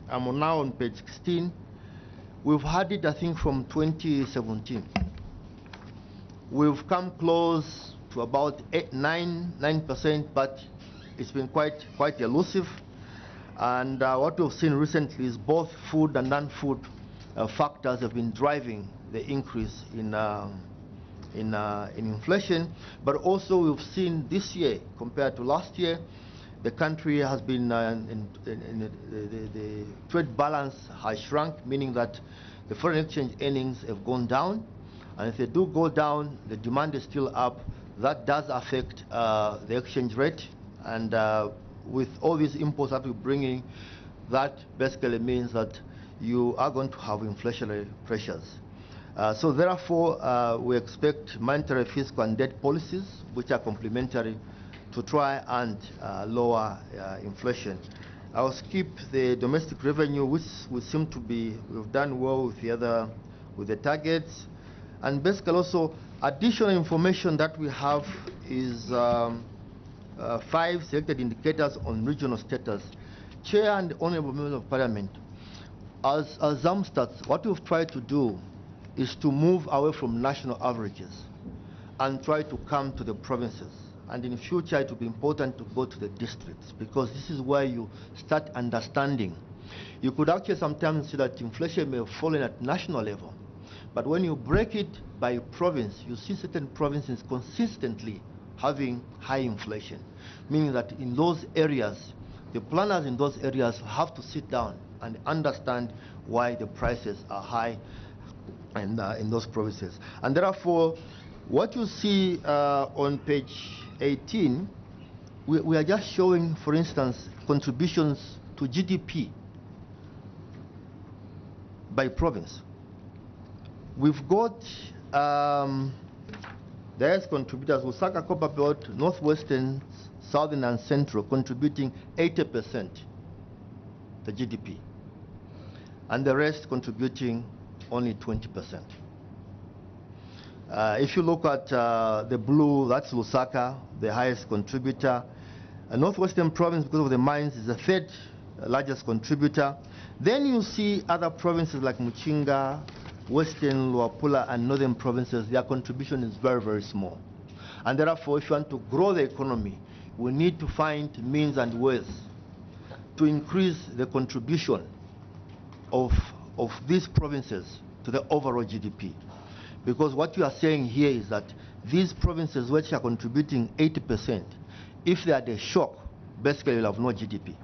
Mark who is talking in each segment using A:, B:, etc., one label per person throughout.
A: I'm now on page 16. We've had it, I think, from 2017. We've come close to about 9%, but it's been quite elusive. And what we've seen recently is both food and non-food factors have been driving the increase in inflation. But also we've seen this year compared to last year, the country has been the trade balance has shrunk, meaning that the foreign exchange earnings have gone down. And if they do go down, the demand is still up. That does affect the exchange rate. And with all these imports that we're bringing, that basically means that you are going to have inflationary pressures. So therefore, we expect monetary, fiscal, and debt policies, which are complementary, to try and lower inflation. I'll skip the domestic revenue, which we seem to be, we've done well with the targets. And basically also, additional information that we have is 5 selected indicators on regional status. Chair and Honorable Members of Parliament, as ZAMSTATS, what we've tried to do is to move away from national averages and try to come to the provinces. And in future, it will be important to go to the districts, because this is where you start understanding. You could actually sometimes see that inflation may have fallen at national level, but when you break it by province, you see certain provinces consistently having high inflation, meaning that in those areas, the planners in those areas have to sit down and understand why the prices are high and in those provinces. And therefore, what you see on page 18, we are just showing, for instance, contributions to GDP by province. We've got the highest contributors: Lusaka, Copper Belt, Northwestern, Southern, and Central, contributing 80% to GDP, and the rest contributing only 20%. If you look at the blue, that's Lusaka, the highest contributor. Northwestern Province, because of the mines, is the third largest contributor. Then you see other provinces like Muchinga, Western, Luapula, and Northern provinces. Their contribution is very, very small. And therefore, if you want to grow the economy, we need to find means and ways to increase the contribution of these provinces to the overall GDP. Because what you are saying here is that these provinces which are contributing 80%, if they had a shock, basically you'll have no GDP.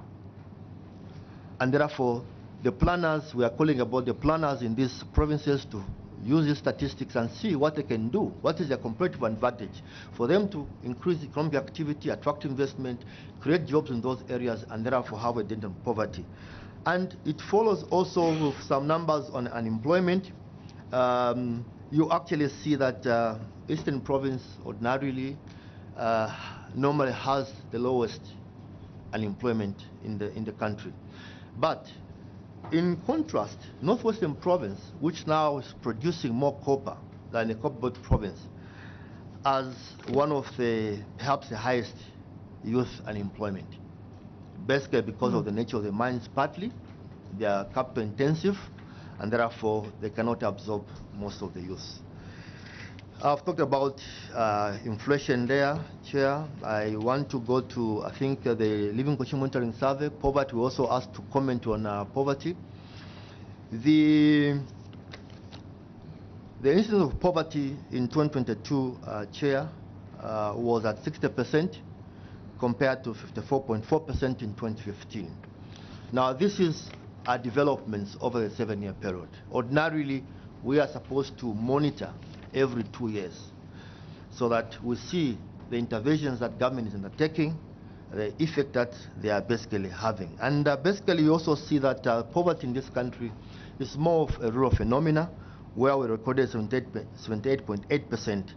A: And therefore, the planners, we are calling about the planners in these provinces to use these statistics and see what they can do, what is their competitive advantage for them to increase economic activity, attract investment, create jobs in those areas, and therefore have a dent on poverty. And it follows also with some numbers on unemployment. You actually see that Eastern Province ordinarily normally has the lowest unemployment in the country. But in contrast, Northwestern Province, which now is producing more copper than the Copper Belt Province, has one of perhaps the highest youth unemployment. Basically because of the nature of the mines partly, they are capital intensive, and therefore they cannot absorb most of the youth. I've talked about inflation there, Chair. I want to go to, I think, the Living Condition Monitoring Survey. Poverty, we also asked to comment on poverty. The incidence of poverty in 2022, Chair, was at 60% compared to 54.4% in 2015. Now, this is developments over the 7-year period. Ordinarily, we are supposed to monitor every 2 years so that we see the interventions that government is undertaking, the effect that they are basically having. And basically, you also see that poverty in this country is more of a rural phenomena, where we recorded 78.8%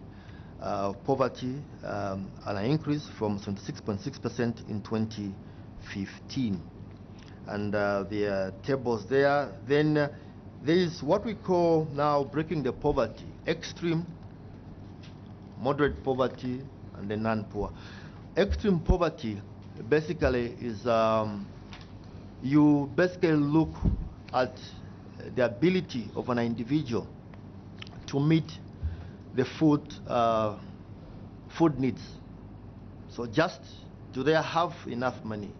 A: poverty, an increase from 76.6% in 2015. And the tables there. Then there is what we call now breaking the poverty: extreme, moderate poverty, and the non-poor. Extreme poverty basically is you basically look at the ability of an individual to meet the food needs. So just, do they have enough money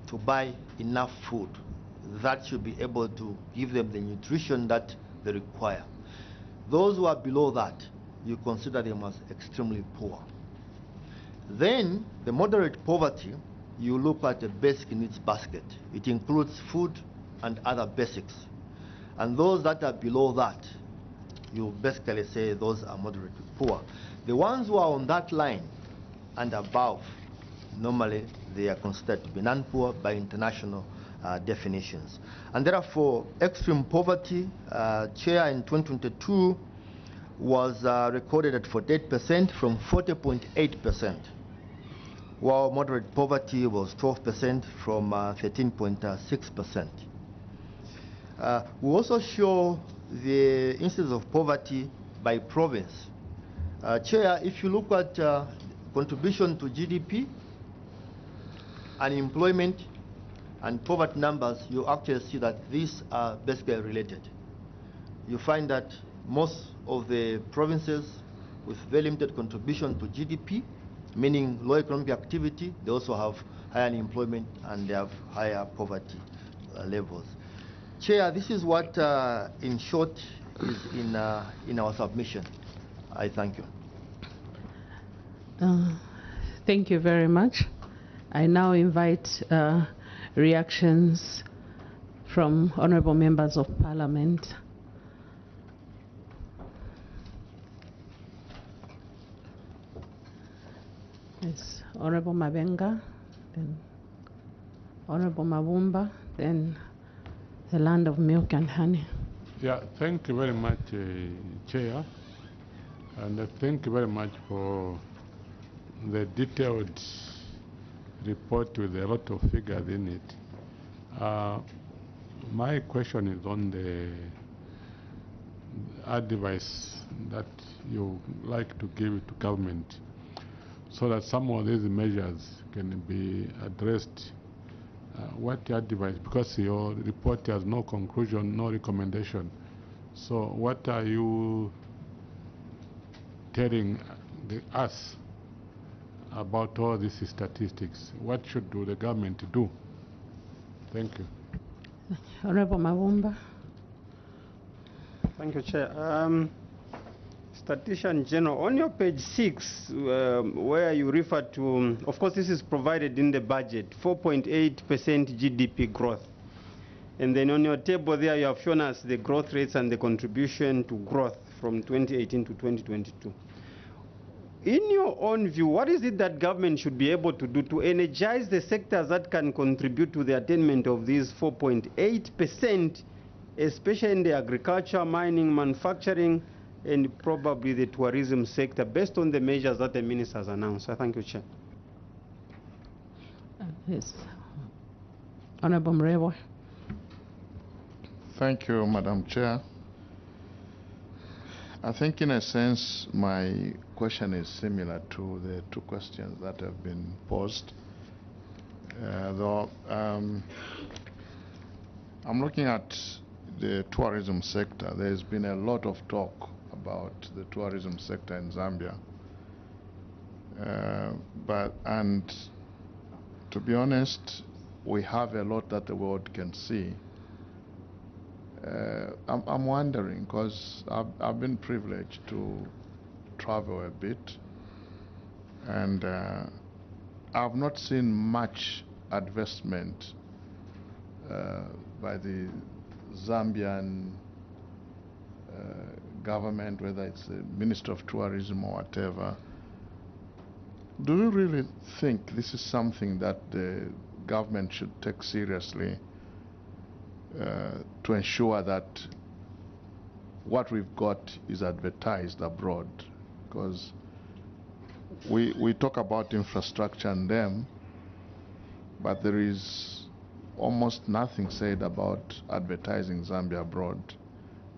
A: to buy enough food that should be able to give them the nutrition that they require? Those who are below that, you consider them as extremely poor. Then the moderate poverty, you look at the basic needs basket. It includes food and other basics. And those that are below that, you basically say those are moderate poor. The ones who are on that line and above, normally they are considered to be non-poor by international definitions. And therefore, extreme poverty, Chair, in 2022 was recorded at 48% from 40.8%, while moderate poverty was 12% from 13.6%. We also show the incidence of poverty by province. Chair, if you look at contribution to GDP, unemployment, and poverty numbers, you actually see that these are basically related. You find that most of the provinces with very limited contribution to GDP, meaning low economic activity, they also have higher unemployment and they have higher poverty levels. Chair, this is what, in short, is in our submission. I thank you.
B: Thank you very much. I now invite reactions from honorable members of parliament. Yes, Honorable Mabenga, then Honorable Mabumba, then the land of milk and honey.
C: Yeah, thank you very much, Chair, and thank you very much for the detailed report with a lot of figures in it. My question is on the advice that you like to give to government so that some of these measures can be addressed. What advice, because your report has no conclusion, no recommendation. So what are you telling us about all these statistics? What should the government do? Thank you.
B: Honorable Mabumba.
D: Thank you, Chair. Statistician General, on your page 6, where you refer to, of course this is provided in the budget, 4.8% GDP growth. And then on your table there you have shown us the growth rates and the contribution to growth from 2018 to 2022. In your own view, what is it that government should be able to do to energize the sectors that can contribute to the attainment of these 4.8%, especially in the agriculture, mining, manufacturing, and probably the tourism sector, based on the measures that the minister has announced? I thank you, Chair.
B: Yes. Honorable Mrewa.
E: Thank you, Madam Chair. I think in a sense my question is similar to the two questions that have been posed. Though I'm looking at the tourism sector. There's been a lot of talk about the tourism sector in Zambia. And to be honest, we have a lot that the world can see. I'm wondering, because I've been privileged to travel a bit, and I've not seen much investment by the Zambian government, whether it's the Minister of Tourism or whatever. Do you really think this is something that the government should take seriously to ensure that what we've got is advertised abroad? Because we talk about infrastructure and them, but there is almost nothing said about advertising Zambia abroad.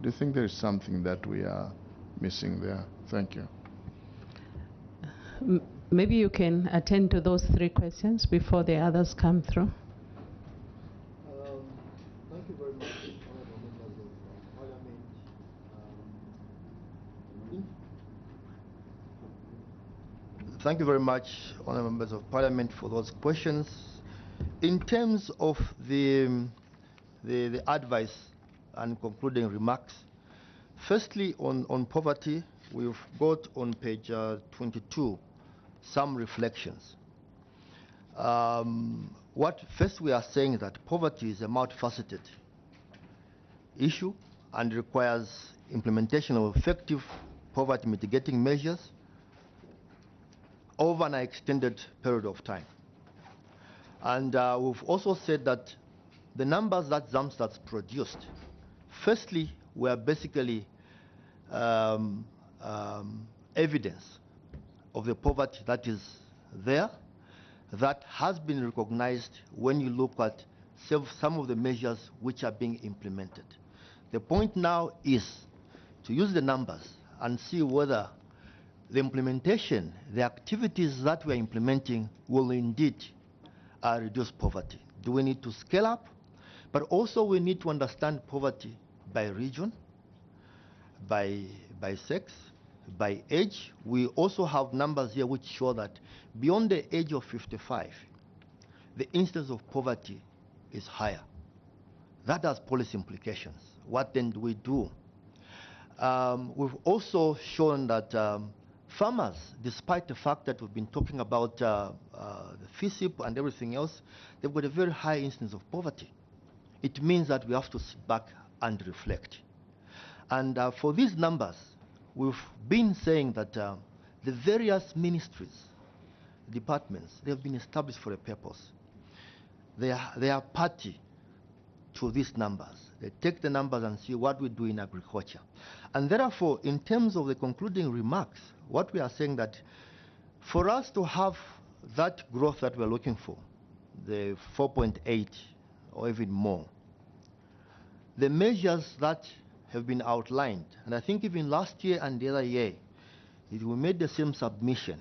E: Do you think there is something that we are missing there? Thank you.
B: Maybe you can attend to those three questions before the others come through.
A: very much, honorable members of Parliament. Thank you very much, honorable members of Parliament, for those questions. In terms of the advice and concluding remarks, firstly, on poverty, we've got on page 22 some reflections. First we are saying that poverty is a multifaceted issue and requires implementation of effective poverty mitigating measures over an extended period of time. And we've also said that the numbers that Zamstat's produced, firstly, were basically evidence of the poverty that is there, that has been recognized when you look at some of the measures which are being implemented. The point now is to use the numbers and see whether the implementation, the activities that we're implementing will indeed reduce poverty. Do we need to scale up? But also we need to understand poverty by region, by sex, by age. We also have numbers here which show that beyond the age of 55, the incidence of poverty is higher. That has policy implications. What then do we do? We've also shown that farmers, despite the fact that we've been talking about the FISIP and everything else, they've got a very high incidence of poverty. It means that we have to sit back and reflect. And for these numbers, we've been saying that the various ministries, departments, they have been established for a purpose. They are party to these numbers. They take the numbers and see what we do in agriculture. And therefore, in terms of the concluding remarks, what we are saying that for us to have that growth that we're looking for, the 4.8 or even more, the measures that have been outlined, and I think even last year and the other year, if we made the same submission,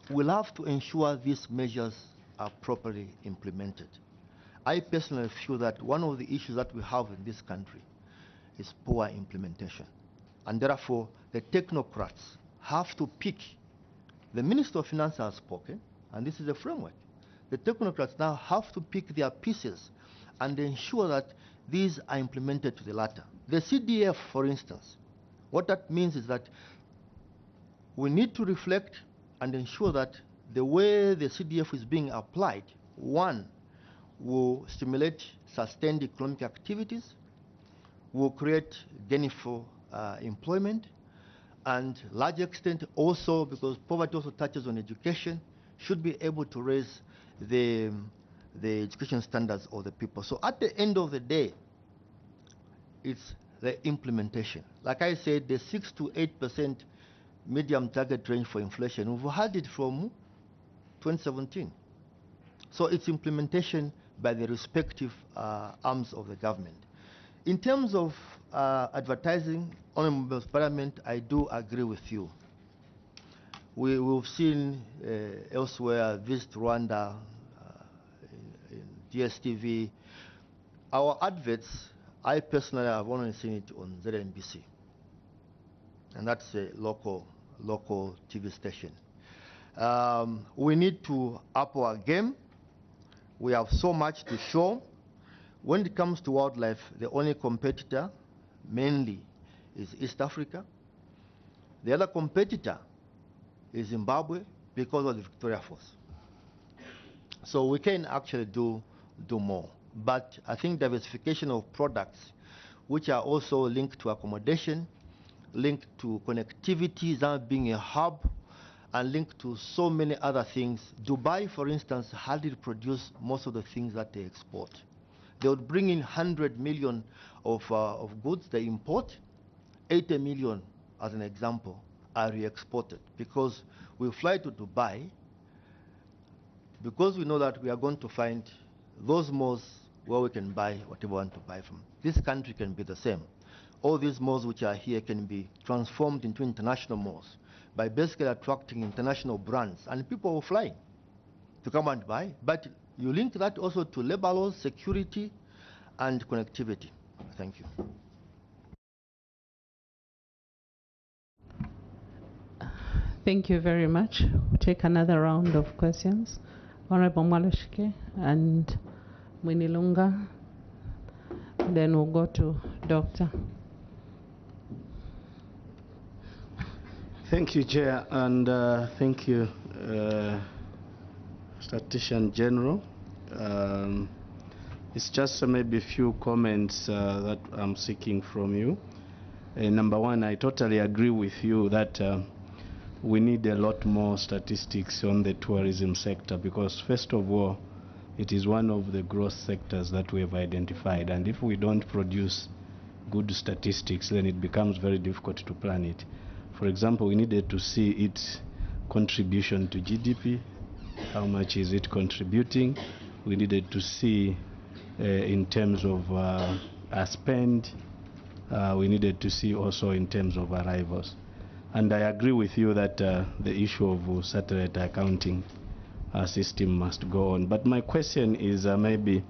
A: we'll have to ensure these measures are properly implemented. I personally feel that one of the issues that we have in this country is poor implementation. And therefore, the technocrats have to pick. The Minister of Finance has spoken, and this is the framework. The technocrats now have to pick their pieces and ensure that these are implemented to the latter. The CDF, for instance, what that means is that we need to reflect and ensure that the way the CDF is being applied, one, will stimulate sustained economic activities, will create gainful employment, and large extent also, because poverty also touches on education, should be able to raise the education standards of the people. So at the end of the day, it's the implementation. Like I said, the 6 to 8% medium target range for inflation, we've had it from 2017. So it's implementation by the respective arms of the government. In terms of advertising, Honourable Members of Parliament, I do agree with you. We've seen elsewhere, Visit Rwanda, in DSTV. Our adverts, I personally have only seen it on ZNBC, and that's a local TV station. We need to up our game. We have so much to show. When it comes to wildlife, the only competitor mainly is East Africa. The other competitor is Zimbabwe because of the Victoria Falls. So we can actually do more. But I think diversification of products, which are also linked to accommodation, linked to connectivity, Zambia being a hub, and linked to so many other things. Dubai, for instance, hardly produce most of the things that they export. They would bring in 100 million of goods they import. 80 million, as an example, are re-exported because we fly to Dubai because we know that we are going to find those malls where we can buy whatever we want to buy from. This country can be the same. All these malls which are here can be transformed into international malls by basically attracting international brands, and people will fly to come and buy. But you link that also to labor laws, security, and connectivity. Thank you.
B: Thank you very much. We'll take another round of questions. Honorable Mwaloshike and Mwinilunga. Then we'll go to Doctor.
F: Thank you, Chair, and thank you, Statistician General. It's just maybe a few comments that I'm seeking from you. Number one, I totally agree with you that we need a lot more statistics on the tourism sector, because first of all, it is one of the growth sectors that we have identified, and if we don't produce good statistics, then it becomes very difficult to plan it. For example, we needed to see its contribution to GDP, how much is it contributing. We needed to see in terms of spend. We needed to see also in terms of arrivals. And I agree with you that the issue of satellite accounting system must go on. But my question is maybe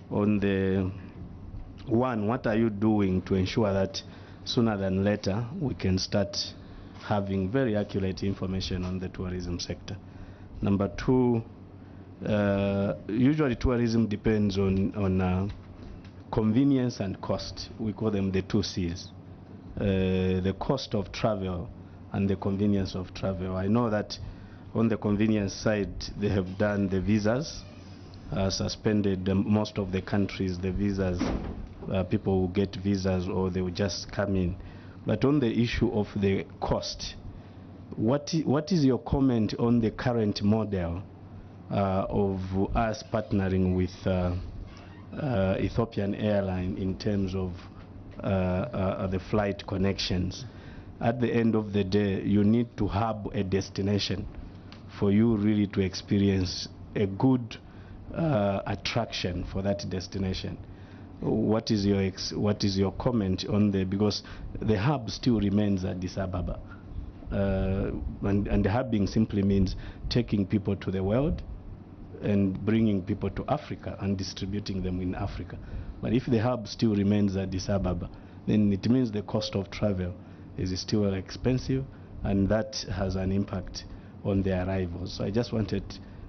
F: on the one, what are you doing to ensure that sooner than later we can start having very accurate information on the tourism sector? Number two, usually tourism depends on convenience and cost. We call them the 2 C's. The cost of travel and the convenience of travel. I know that on the convenience side, they have done the visas, suspended most of the countries, the visas. People will get visas or they will just come in. But on the issue of the cost, what is your comment on the current model of us partnering with Ethiopian Airline in terms of the flight connections? At the end of the day, you need to have a destination for you really to experience a good attraction for that destination. What is your comment on the, because the hub still remains Addis Ababa, and the hubbing simply means taking people to the world and bringing people to Africa and distributing them in Africa. But if the hub still remains Addis Ababa, then it means the cost of travel is still expensive, and that has an impact on the arrivals. So I just wanted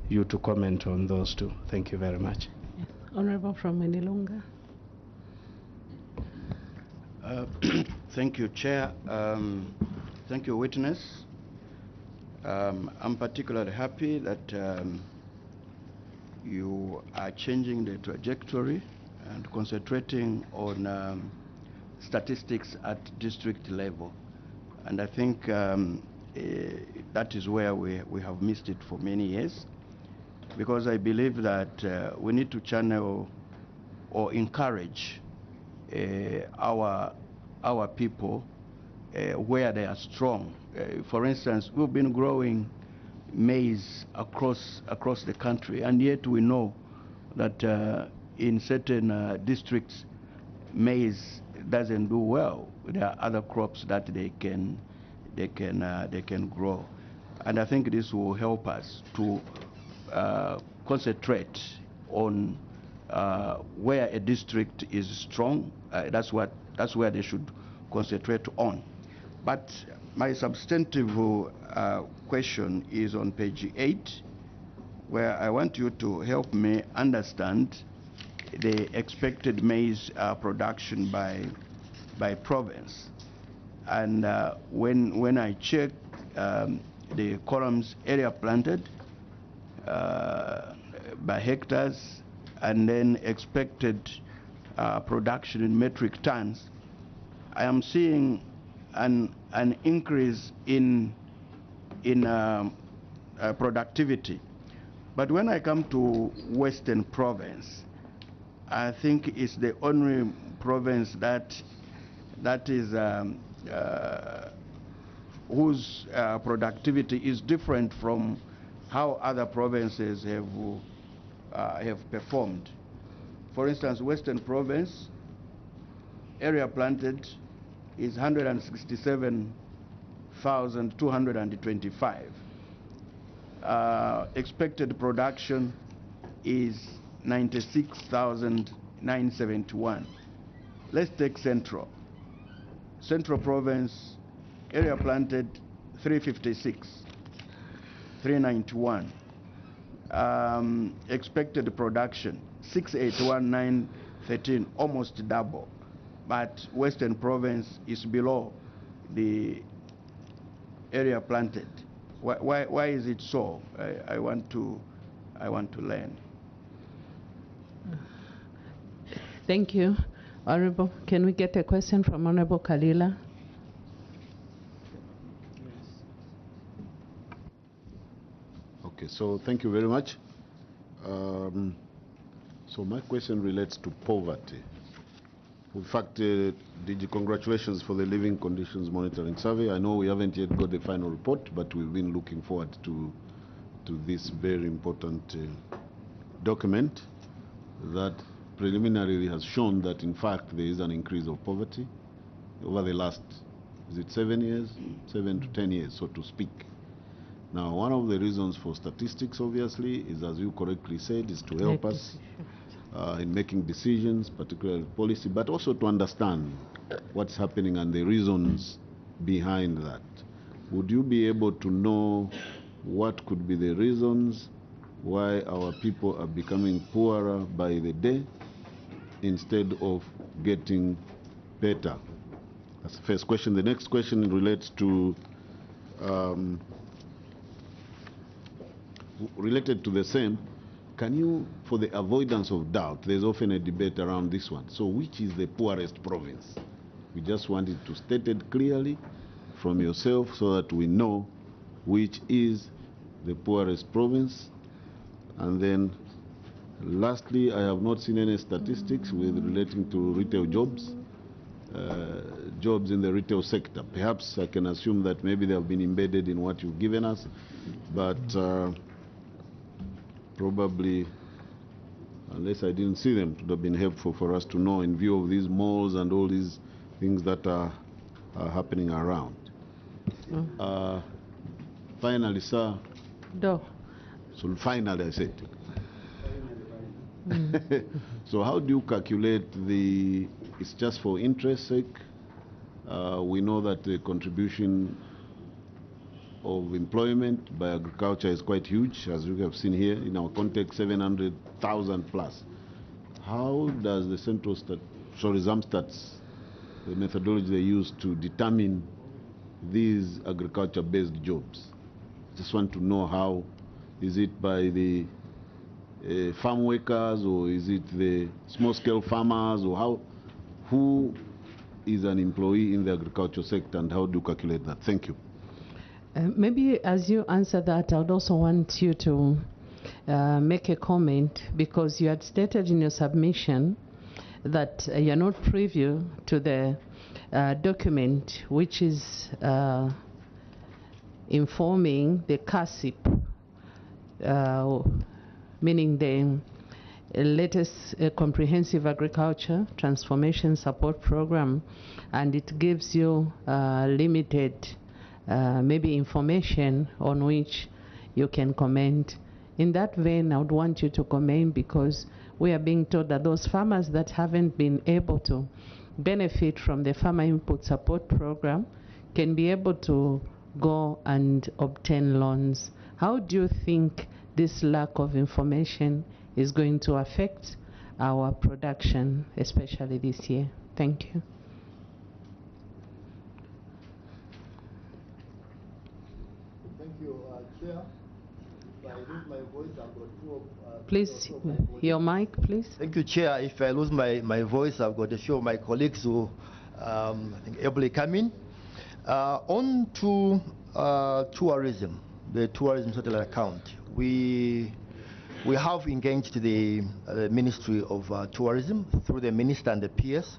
F: you to comment on those two. Thank you very much.
B: Yes. Honorable from Mwinilunga.
G: Thank you, Chair. Thank you, witness. I'm particularly happy that you are changing the trajectory and concentrating on statistics at district level. And I think that is where we have missed it for many years, because I believe that we need to channel or encourage our people where they are strong. For instance, we've been growing maize across the country, and yet we know that in certain districts maize doesn't do well. There are other crops that they can grow, and I think this will help us to concentrate on where a district is strong. That's where they should concentrate on. But my substantive question is on page 8, where I want you to help me understand the expected maize production by province. And when I check the columns area planted by hectares, and then expected production in metric tons, I am seeing an increase in productivity. But when I come to Western Province, I think it's the only province that is whose productivity is different from how other provinces have performed. For instance, Western Province, area planted is 167,225. Expected production is 96,000 971. Let's take Central. Central Province, area planted 356, 391. Expected production 681,913, almost double. But Western Province is below the area planted. Why is it so? I want to learn.
B: Thank you. Honorable, can we get a question from Honorable Kalila?
H: Okay, so thank you very much. So my question relates to poverty. In fact, DG, congratulations for the Living Conditions Monitoring Survey. I know we haven't yet got the final report, but we've been looking forward to this very important document that preliminarily has shown that, in fact, there is an increase of poverty over the last, is it 7 years? 7 to 10 years, so to speak. Now, one of the reasons for statistics, obviously, is, as you correctly said, is to help us in making decisions, particularly policy, but also to understand what's happening and the reasons behind that. Would you be able to know what could be the reasons why our people are becoming poorer by the day instead of getting better? That's the first question. The next question relates to related to the same. Can you, for the avoidance of doubt, there's often a debate around this one. So which is the poorest province? We just want it to stated clearly from yourself so that we know which is the poorest province. And then lastly, I have not seen any statistics with relating to retail jobs, jobs in the retail sector. Perhaps I can assume that maybe they have been embedded in what you've given us, but probably, unless I didn't see them, it would have been helpful for us to know in view of these malls and all these things that are happening around. Finally, sir.
B: Do.
H: So finally, I said. So how do you calculate the, it's just for interest sake? We know that the contribution of employment by agriculture is quite huge, as you have seen here in our context, 700,000 plus. How does the Central Zamstats, the methodology they use to determine these agriculture-based jobs? Just want to know how, is it by the farm workers, or is it the small-scale farmers, or how, who is an employee in the agriculture sector, and how do you calculate that? Thank you.
B: Maybe as you answer that, I would also want you to make a comment, because you had stated in your submission that you're not privy to the document which is informing the CASIP, meaning the latest Comprehensive Agriculture Transformation Support Program, and it gives you limited maybe information on which you can comment. In that vein, I would want you to comment, because we are being told that those farmers that haven't been able to benefit from the Farmer Input Support Program can be able to go and obtain loans. How do you think this lack of information is going to affect our production, especially this year? Thank you.
A: Thank you, Chair. If I lose my voice, I've got
B: please, your mic, please.
A: Thank you, Chair. If I lose my voice, I've got a few of my colleagues who I think ably come in. On to tourism, the tourism satellite account. We have engaged the Ministry of Tourism through the Minister and the PS,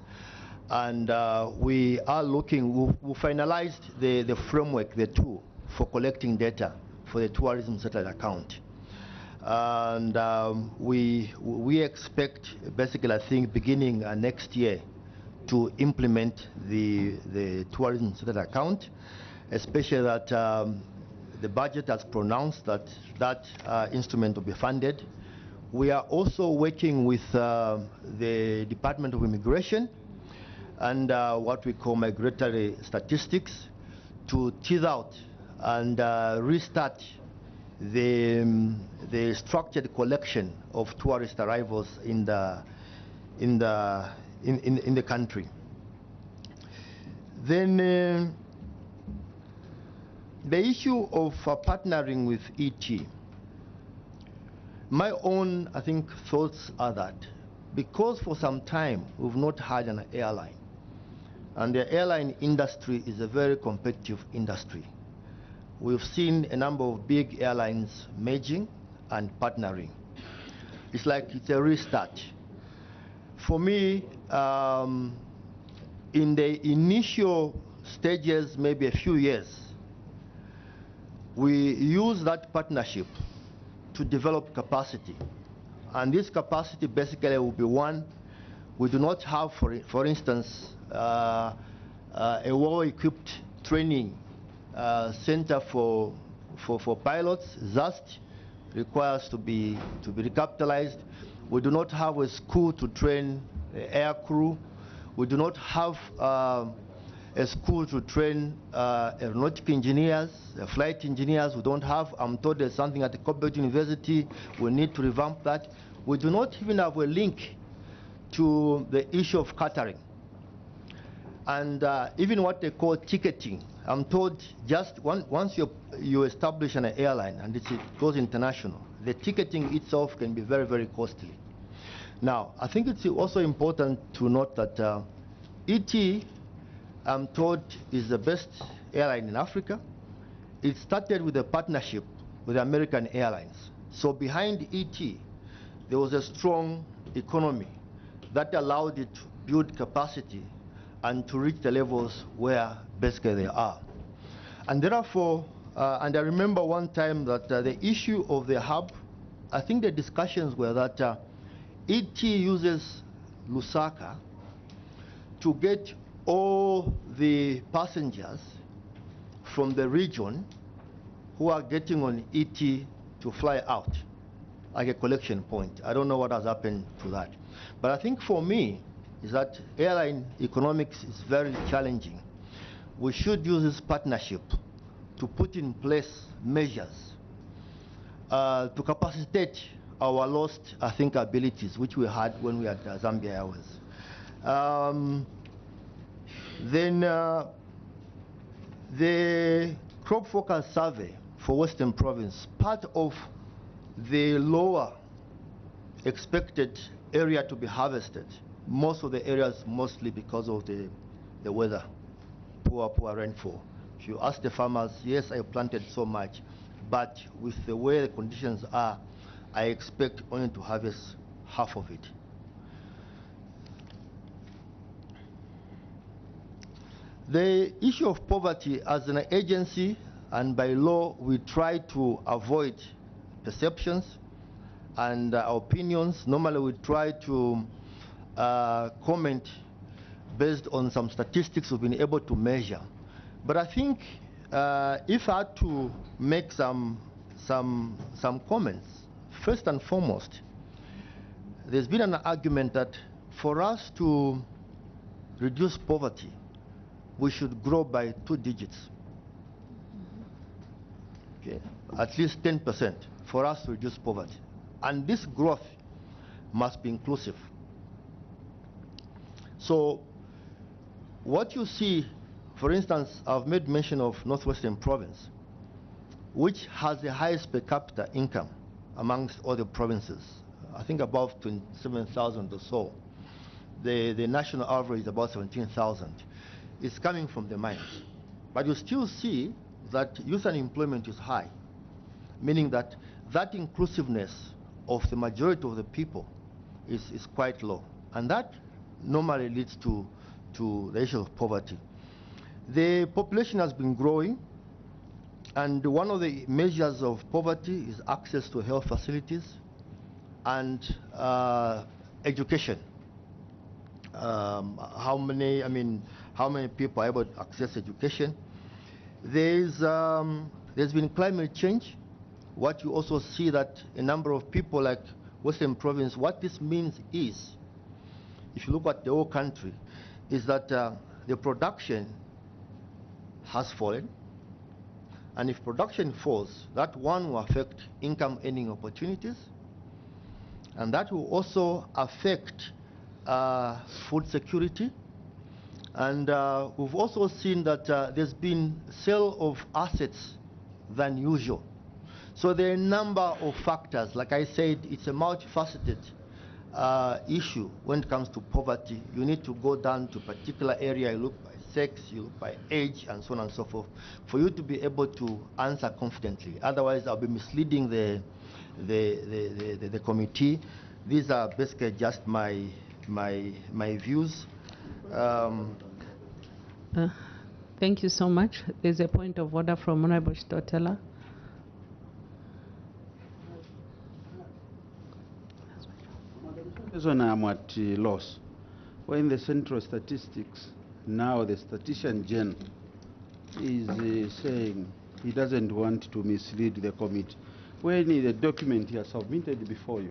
A: and we are looking, we finalized the framework, the tool for collecting data for the tourism satellite account. And we expect, basically, I think, beginning next year to implement the tourism satellite account, especially that the budget has pronounced that instrument will be funded We are also working with the Department of Immigration and what we call migratory statistics to tease out and restart the structured collection of tourist arrivals in the country. Then the issue of partnering with ET. My own, I think, thoughts are that because for some time we've not had an airline, and the airline industry is a very competitive industry. We've seen a number of big airlines merging and partnering. It's like it's a restart. For me, in the initial stages, maybe a few years, we use that partnership to develop capacity. And this capacity basically will be one, we do not have, for instance, a well-equipped training center for pilots. ZAST requires to be recapitalized. We do not have a school to train air crew. We do not have a school to train aeronautic engineers, flight engineers. We don't have. I'm told there's something at the Corporate University. We need to revamp that. We do not even have a link to the issue of catering. And even what they call ticketing. I'm told just once you establish an airline and it goes international, the ticketing itself can be very, very costly. Now, I think it's also important to note that ET, I'm told, is the best airline in Africa. It started with a partnership with American Airlines. So behind ET, there was a strong economy that allowed it to build capacity and to reach the levels where basically they are. And therefore, and I remember one time that the issue of the hub, I think the discussions were that ET uses Lusaka to get all the passengers from the region who are getting on ET to fly out, like a collection point. I don't know what has happened to that. But I think for me, is that airline economics is very challenging. We should use this partnership to put in place measures to capacitate our lost, I think, abilities, which we had when we had Zambia Airways. Then the crop focus survey for Western Province, part of the lower expected area to be harvested, most of the areas mostly because of the weather, poor rainfall. If you ask the farmers, yes, I planted so much, but with the way the conditions are, I expect only to harvest half of it. The issue of poverty as an agency and by law, we try to avoid perceptions and opinions. Normally we try to comment based on some statistics we've been able to measure. But I think if I had to make some comments, first and foremost, there's been an argument that for us to reduce poverty, we should grow by 2 digits. Okay, at least 10% for us to reduce poverty. And this growth must be inclusive. So what you see, for instance, I've made mention of Northwestern Province, which has the highest per capita income amongst all the provinces, I think above 27,000 or so. The national average is about 17,000. It's coming from the mines. But you still see that youth unemployment is high, meaning that inclusiveness of the majority of the people is quite low. And that normally leads to the issue of poverty. The population has been growing, and one of the measures of poverty is access to health facilities and education. How many people are able to access education? There's been climate change. What you also see that a number of people, like Western Province, what this means is, if you look at the whole country, is that the production has fallen. And if production falls, that one will affect income earning opportunities. And that will also affect food security. And we've also seen that there's been sale of assets than usual. So there are a number of factors. Like I said, it's a multifaceted issue when it comes to poverty. You need to go down to a particular area, you look by sex, you look by age, and so on and so forth, for you to be able to answer confidently. Otherwise, I'll be misleading the committee. These are basically just my views.
B: Thank you so much. There's a point of order from Honorable Stotela.
I: When I'm at loss, when the central statistics, now the statistician general is saying he doesn't want to mislead the committee, when the document he has submitted before you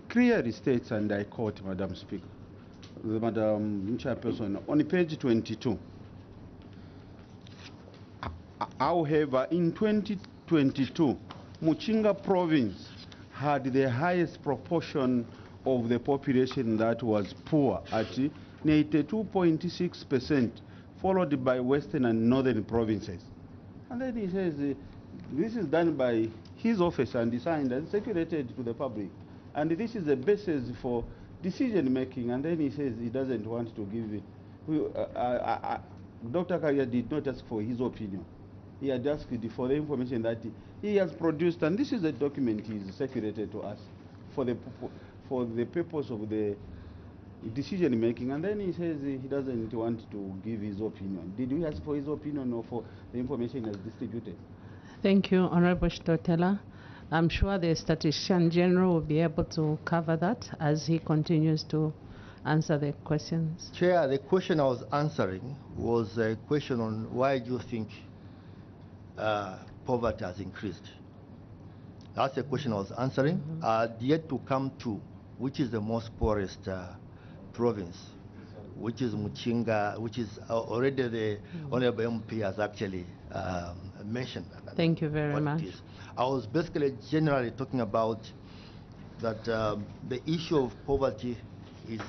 I: clearly states, and I quote, Madam Speaker, Madam Chairperson, on page 22, however, in 2022, Muchinga province had the highest proportion of the population that was poor at 82.6%, followed by western and northern provinces. And then he says, this is done by his office and signed and circulated to the public. And this is the basis for decision making. And then he says he doesn't want to give it. Dr. Karia did not ask for his opinion. He had asked for the information that he has produced, and this is the document he is circulated to us for the purpose of the decision making. And then he says he doesn't want to give his opinion. Did we ask for his opinion or for the information he has distributed?
B: Thank you, Honorable Stotela. I'm sure the Statistician General will be able to cover that as he continues to answer the questions.
A: Chair, the question I was answering was a question on why do you think poverty has increased. That's the question I was answering. Yet to come to which is the most poorest province, which is Muchinga, which is already the Honorable MP has actually mentioned.
B: Thank you very much.
A: I was basically generally talking about that the issue of poverty is,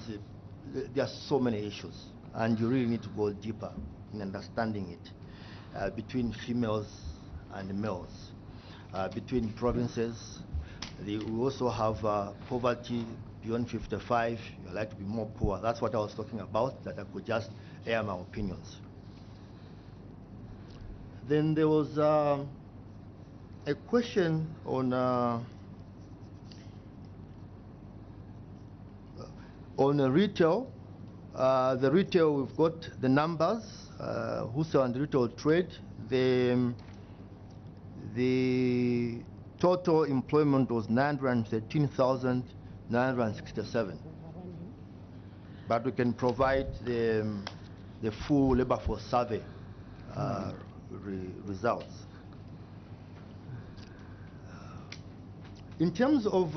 A: there are so many issues, and you really need to go deeper in understanding it, between females and males, between provinces. We also have poverty beyond 55. You like to be more poor. That's what I was talking about, that I could just air my opinions. Then there was a question on retail. The retail, we've got the numbers, wholesale and retail trade. The total employment was 913,967. But we can provide the full labor force survey results. In terms of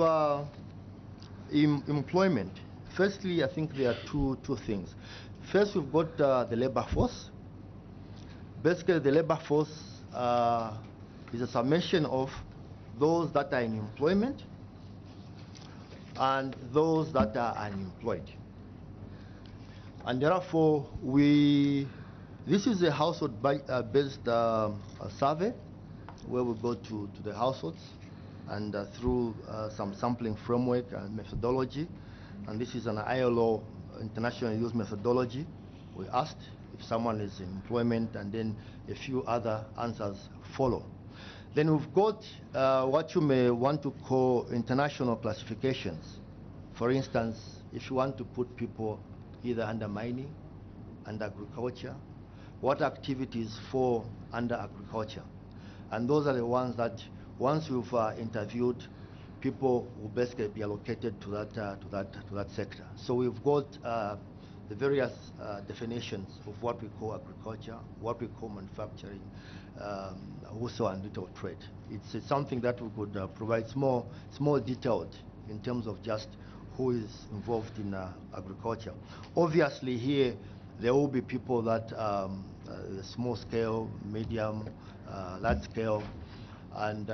A: employment, firstly, I think there are two things. First, we've got the labor force. Basically, the labor force is a summation of those that are in employment and those that are unemployed. And therefore, this is a household-based survey where we go to the households and through some sampling framework and methodology. And this is an ILO international use methodology. We asked if someone is in employment, and then a few other answers follow. Then we've got what you may want to call international classifications. For instance, if you want to put people either under mining, under agriculture, what activities fall under agriculture. And those are the ones that once we've interviewed, people will basically be allocated to that sector. So we've got the various definitions of what we call agriculture, what we call manufacturing, wholesale and retail trade. It's something that we could provide. It's more detailed in terms of just who is involved in agriculture. Obviously here there will be people that small scale, medium, large scale, and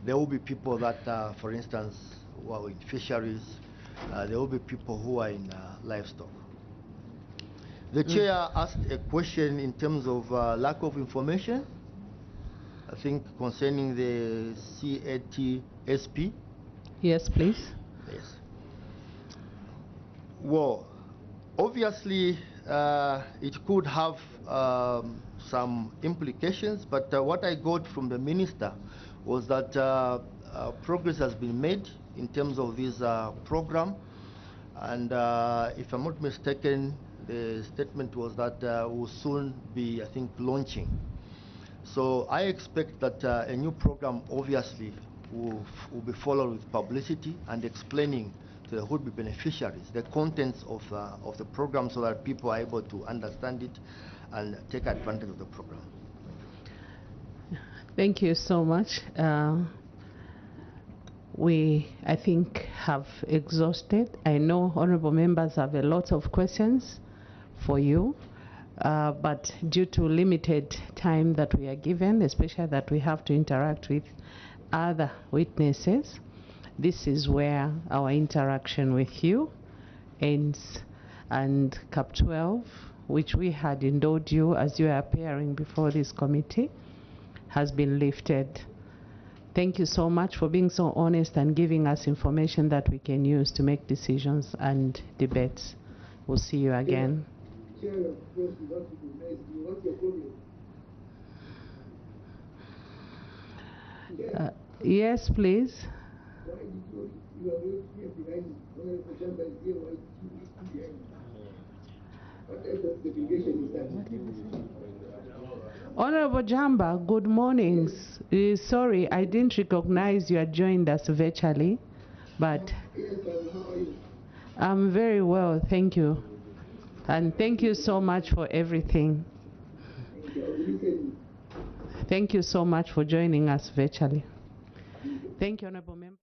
A: there will be people that, for instance, who are in fisheries. There will be people who are in livestock. The chair asked a question in terms of lack of information, I think concerning the CATSP.
B: Yes, please.
A: Yes. Well, obviously, it could have some implications, but what I got from the minister was that progress has been made in terms of this program, and if I'm not mistaken, the statement was that will soon be, I think, launching. So I expect that a new program obviously will be followed with publicity and explaining to the would-be beneficiaries the contents of the program so that people are able to understand it and take advantage of the program.
B: Thank you so much. We, I think, have exhausted. I know honorable members have a lot of questions for you, but due to limited time that we are given, especially that we have to interact with other witnesses, this is where our interaction with you ends. And Cap 12, which we had endowed you as you are appearing before this committee, has been lifted. Thank you so much for being so honest and giving us information that we can use to make decisions and debates. We'll see you again. Yes, please. Honorable Jamba, good mornings. Sorry, I didn't recognize you had joined us virtually, but I'm very well, thank you. And thank you so much for everything. Thank you so much for joining us virtually. Thank you, Honorable Member.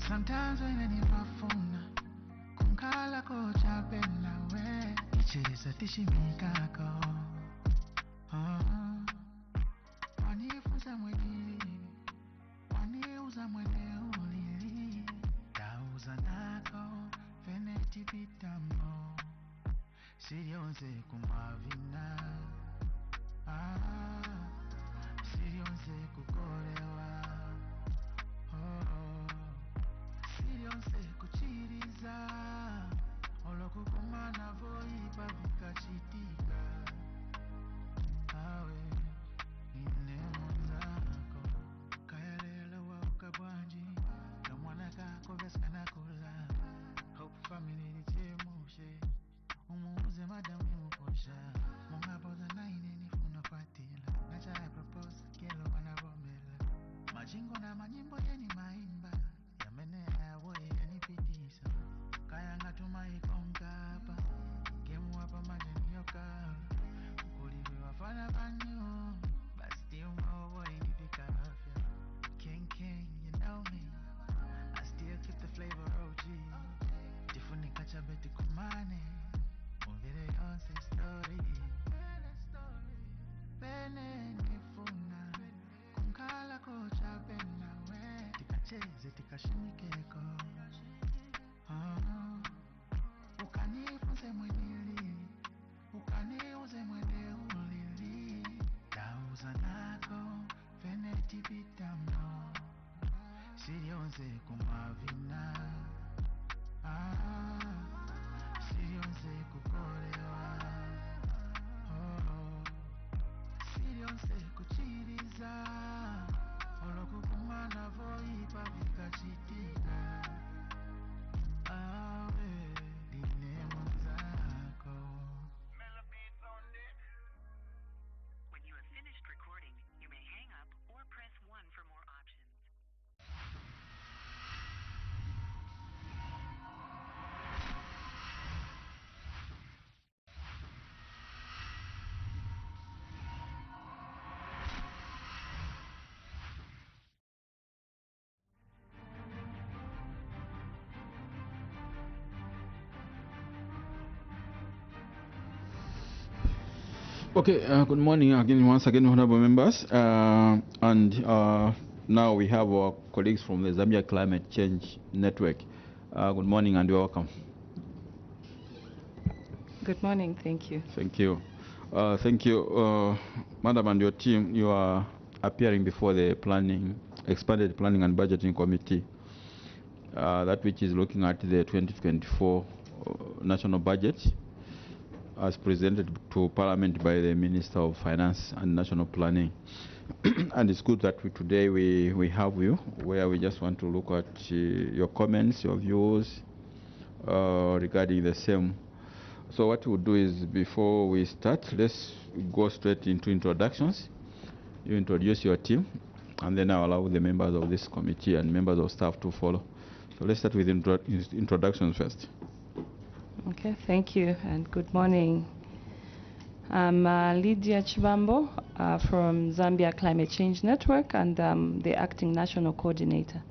J: Sometimes when I need my phone, kunkala ko chapela we, ichirisa tishimikako. Wanifuza mwedili, waniuza mwene ulili, tauza nako, veneti pitambo, sirionze kumavina, sirionze kukolewa. Sirionse kuchiriza olokukumana voipa vikachitika awe inemonzako kayalelewa ukabwanji kamwana kako veskana kula hope family nichemushe umuuze madamu muposha mungapoza kashimikeko. Ukanifunze mwedili, ukaniuze mwedeulili. Dauza nako, veneti bitamo. Sirionze kumavina. Sirionze kukolewa. Sirionze kuchiriza. Olokukumana voipa vikachitika. Awe ine mwenzako.
K: When you have finished recording, you may hang up or press 1 for more options.
L: Okay, good morning again, once again, honorable members. Now we have our colleagues from the Zambia Climate Change Network. Good morning and welcome.
M: Good morning, thank you.
L: Thank you. Thank you, Madam and your team. You are appearing before the expanded planning and budgeting committee, that which is looking at the 2024 national budget, as presented to Parliament by the Minister of Finance and National Planning. And it's good that today we have you, where we just want to look at your comments, your views regarding the same. So what we'll do is, before we start, let's go straight into introductions. You introduce your team, and then I'll allow the members of this committee and members of staff to follow. So let's start with introductions first.
M: Okay, thank you and good morning. I'm Lydia Chibambo from Zambia Climate Change Network, and I'm the acting national coordinator.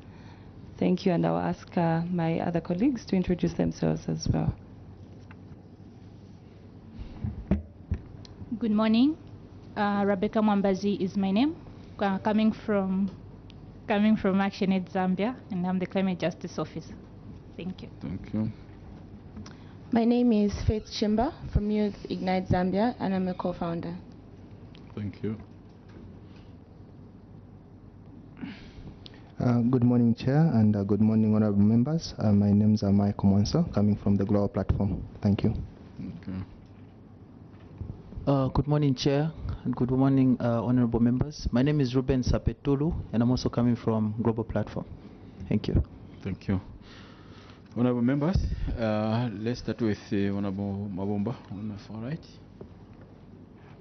M: Thank you, and I'll ask my other colleagues to introduce themselves as well.
N: Good morning. Rebecca Mwambazi is my name. Coming from ActionAid Zambia, and I'm the Climate Justice Officer. Thank you.
L: Thank you.
O: My name is Faith Chimba from Youth Ignite Zambia, and I'm a co-founder.
L: Thank you.
P: Good morning, Chair, and good morning, honorable members. My name is Michael Monso, coming from the Global Platform. Thank you.
L: Okay.
Q: Good morning, Chair, and good morning, honorable members. My name is Ruben Sapetulu, and I'm also coming from Global Platform. Thank you.
L: Thank you. Honorable members, let's start with Honorable Mabomba on the far right.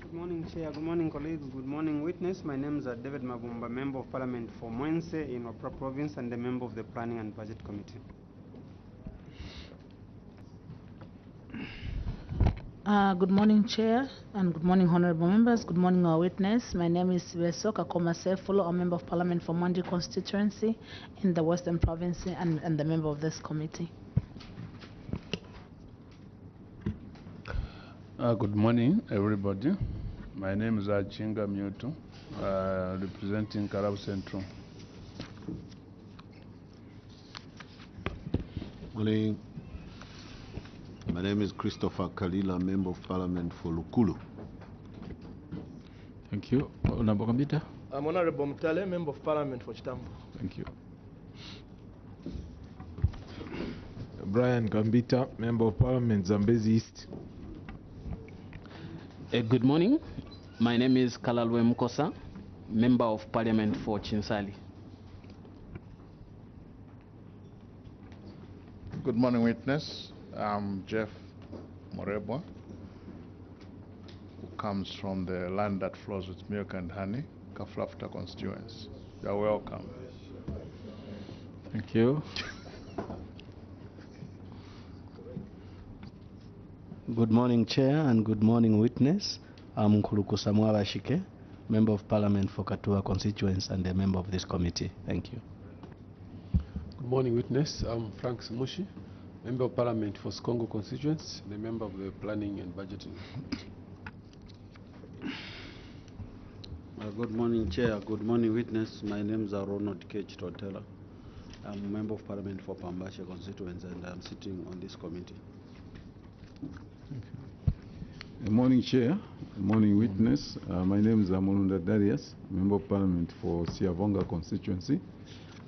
D: Good morning, Chair. Good morning, colleagues. Good morning, witness. My name is David Mabomba, Member of Parliament for Mwense in Opera Province and a member of the Planning and Budget Committee.
R: Good morning, Chair, and good morning, honorable members. Good morning, our witness. My name is Besoka Komasefolo, a member of Parliament for Mandi constituency in the Western Province and the member of this committee.
S: Good morning, everybody. My name is Achinga Mutu, representing Karab Central.
H: Morning. My name is Christopher Kalila, Member of Parliament for Lukulu.
L: Thank you. Honorable Gambita.
T: I'm Honorable Mutale, Member of Parliament for Chitambo.
L: Thank you.
U: Brian Gambita, Member of Parliament, Zambezi East.
V: Good morning. My name is Kalalwe Mukosa, Member of Parliament for Chinsali.
E: Good morning, witness. I'm Jeff Morebwa, who comes from the land that flows with milk and honey, Kaflafta constituency. You're welcome.
L: Thank you.
F: Good morning, Chair, and good morning, witness. I'm Nkuluku Samuel Ashike, Member of Parliament for Katua constituency and a member of this committee. Thank you.
C: Good morning, witness. I'm Frank Simushi, Member of Parliament for Skongo constituency, the member of the Planning and Budgeting.
I: Good morning, Chair. Good morning, witness. My name is Ronald K. Chitotela, I'm a member of parliament for Pambasha constituency, and I'm sitting on this committee.
A: Good morning, Chair. Good morning, witness. My name is Amonunda Darius, member of parliament for Siavonga constituency,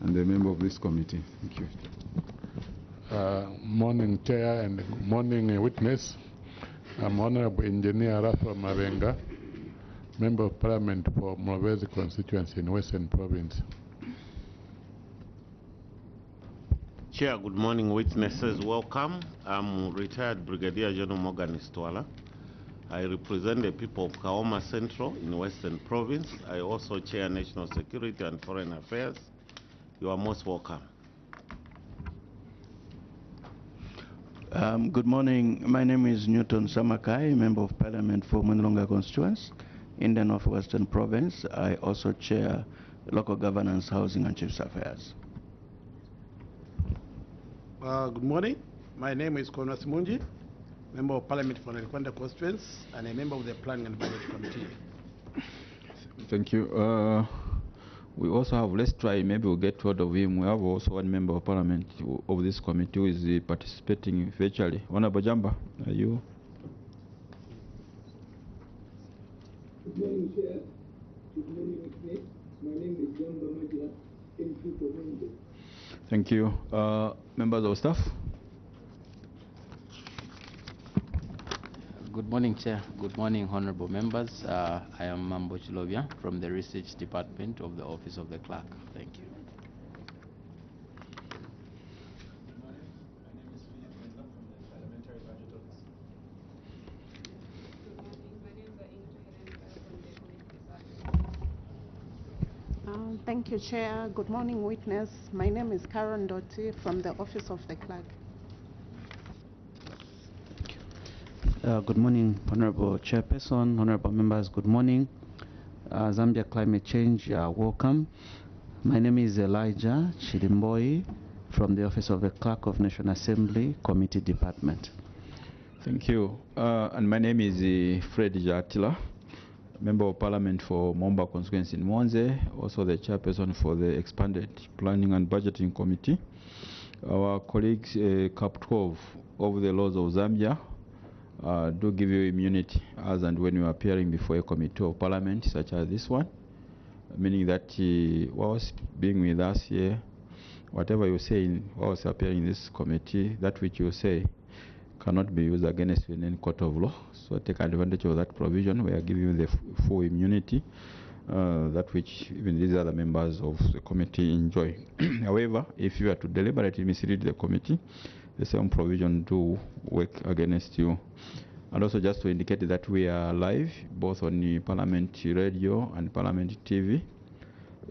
A: and a member of this committee. Thank you.
C: Morning, Chair, and morning, witness. I'm Honorable Engineer Rafa Mavenga, member of parliament for Mlowezi constituency in Western Province.
G: Chair, good morning, witnesses. Welcome. I'm retired Brigadier General Morgan Istwala. I represent the people of Kaoma Central in Western Province. I also chair National Security and Foreign Affairs. You are most welcome.
W: Good morning. My name is Newton Samakai, member of parliament for Mwenilonga constituency in the Northwestern Province. I also chair local governance, housing and chiefs affairs.
T: Good morning. My name is Konos Munji, member of parliament for Nalikwanda constituency and a member of the planning and budget committee.
L: Thank you. We also have, let's try, maybe we'll get hold of him. We have also one member of parliament of this committee who is participating virtually. Honorable Jamba, are you?
X: Good morning, Chair. Good morning, witness. My name is John Bamajira, MP for Mende.
L: Thank you. Members of staff?
V: Good morning, Chair. Good morning, honorable members. I am Mambo Chilovia from the Research Department of the Office of the Clerk. Thank you.
Y: Thank you, Chair. Good morning, witness. My name is Karen Dotti from the Office of the Clerk.
Z: Good morning, Honorable Chairperson, Honorable members, good morning. Zambia Climate Change, welcome. My name is Elijah Chirimboi from the Office of the Clerk of National Assembly Committee Department.
L: Thank you. And my name is Fred Jatila, member of parliament for Momba constituency in Mwanze, also the chairperson for the expanded planning and budgeting committee. Our colleagues, Cap 12 of the laws of Zambia, do give you immunity as and when you are appearing before a committee of parliament such as this one, meaning that whilst being with us here, whatever you say whilst appearing in this committee, that which you say cannot be used against you in any court of law. So take advantage of that provision. We are giving you the full immunity, that which even these other members of the committee enjoy. However, if you are to deliberately mislead the committee, the same provision do work against you. And also just to indicate that we are live both on the Parliament Radio and Parliament TV.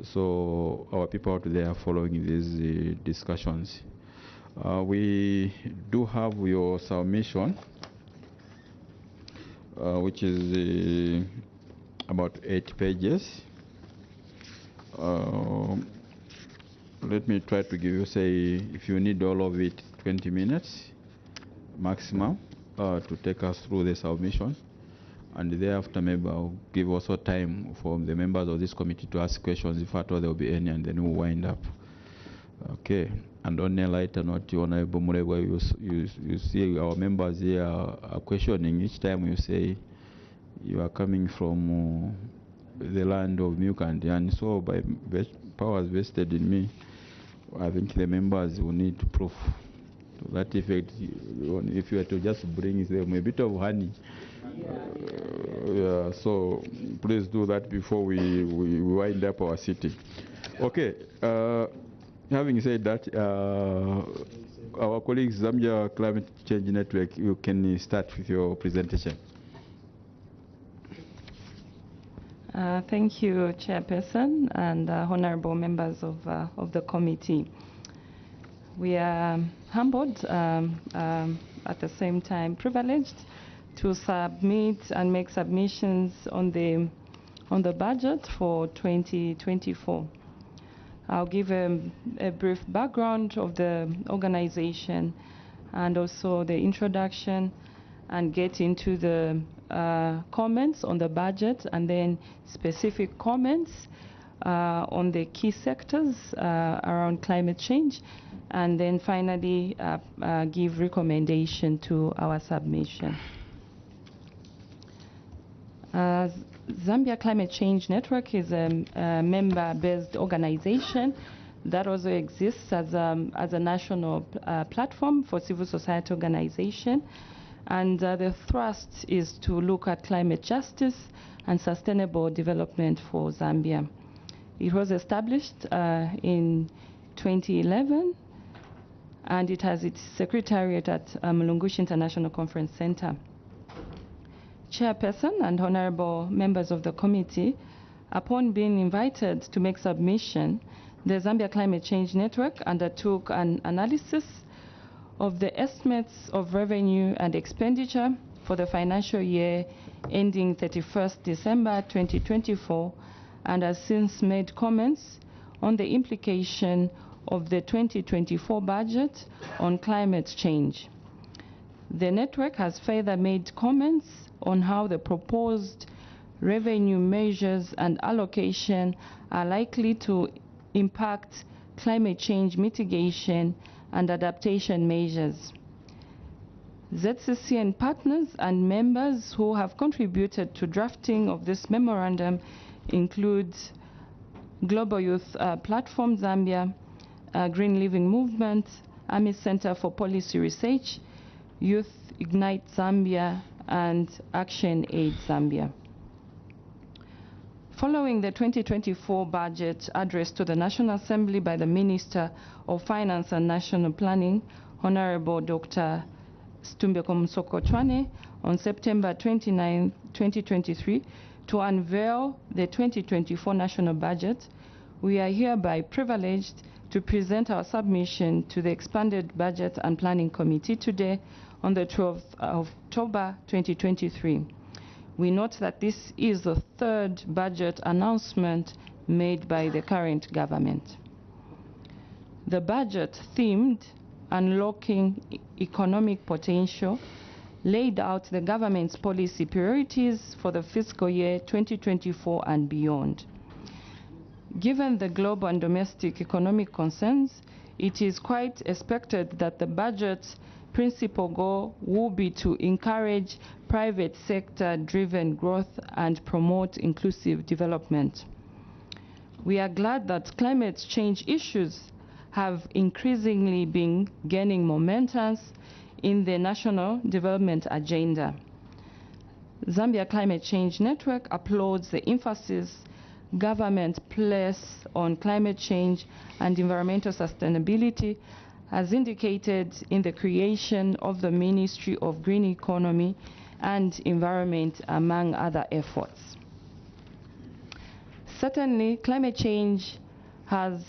L: So our people out there are following these discussions. We do have your submission, which is about 8 pages. Let me try to give you, say, if you need all of it, 20 minutes maximum to take us through the submission. And thereafter, maybe I'll give also time for the members of this committee to ask questions, if at all there will be any, and then we'll wind up. Okay. And on a lighter note, Honorable Muregwa, you see our members here are questioning each time you say you are coming from the land of milk and so by powers vested in me, I think the members will need proof to that effect. If you were to just bring them a bit of honey, yeah, so please do that before we wind up our city. Okay. Having said that, our colleagues, Zambia Climate Change Network, you can start with your presentation.
M: Thank you, Chairperson, and honorable members of the committee. We are humbled, at the same time privileged, to submit and make submissions on the budget for 2024. I'll give a brief background of the organization and also the introduction, and get into the comments on the budget, and then specific comments on the key sectors around climate change, and then finally give recommendation to our submission. Zambia Climate Change Network is a member-based organization that also exists as a national platform for civil society organization. And the thrust is to look at climate justice and sustainable development for Zambia. It was established in 2011, and it has its secretariat at Mulungushi International Conference Center. Chairperson and honorable members of the committee, upon being invited to make submission, the Zambia Climate Change Network undertook an analysis of the estimates of revenue and expenditure for the financial year ending 31st December 2024, and has since made comments on the implication of the 2024 budget on climate change. The network has further made comments on how the proposed revenue measures and allocation are likely to impact climate change mitigation and adaptation measures. ZCC and partners and members who have contributed to drafting of this memorandum include Global Youth Platform Zambia, Green Living Movement, Army Center for Policy Research, Youth Ignite Zambia, and Action Aid Zambia. Following the 2024 budget address to the National Assembly by the Minister of Finance and National Planning, Honorable Dr. Stumbeko Musoko Chwane, on September 29, 2023, to unveil the 2024 national budget, we are hereby privileged to present our submission to the Expanded Budget and Planning Committee today on the 12th of October 2023. We note that this is the third budget announcement made by the current government. The budget themed Unlocking Economic Potential laid out the government's policy priorities for the fiscal year 2024 and beyond. Given the global and domestic economic concerns, it is quite expected that the budget's principal goal will be to encourage private sector-driven growth and promote inclusive development. We are glad that climate change issues have increasingly been gaining momentum in the national development agenda. Zambia Climate Change Network applauds the emphasis government place on climate change and environmental sustainability, as indicated in the creation of the Ministry of Green Economy and Environment, among other efforts. Certainly, climate change has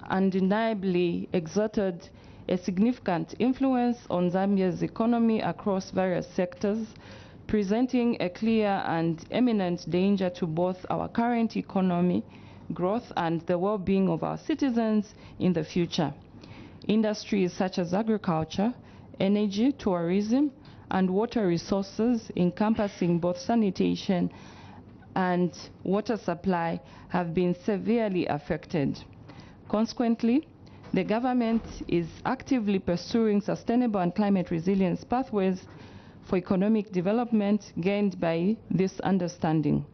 M: undeniably exerted a significant influence on Zambia's economy across various sectors, presenting a clear and imminent danger to both our current economy growth and the well-being of our citizens in the future. Industries such as agriculture, energy, tourism, and water resources encompassing both sanitation and water supply have been severely affected. Consequently, the government is actively pursuing sustainable and climate resilience pathways for economic development gained by this understanding.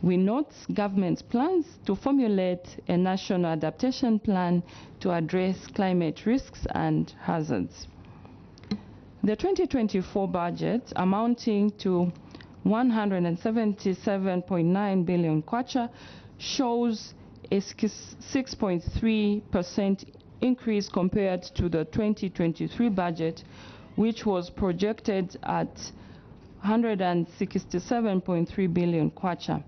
M: We note government's plans to formulate a national adaptation plan to address climate risks and hazards. The 2024 budget, amounting to 177.9 billion kwacha, shows a 6.3% increase compared to the 2023 budget, which was projected at 167.3 billion kwacha.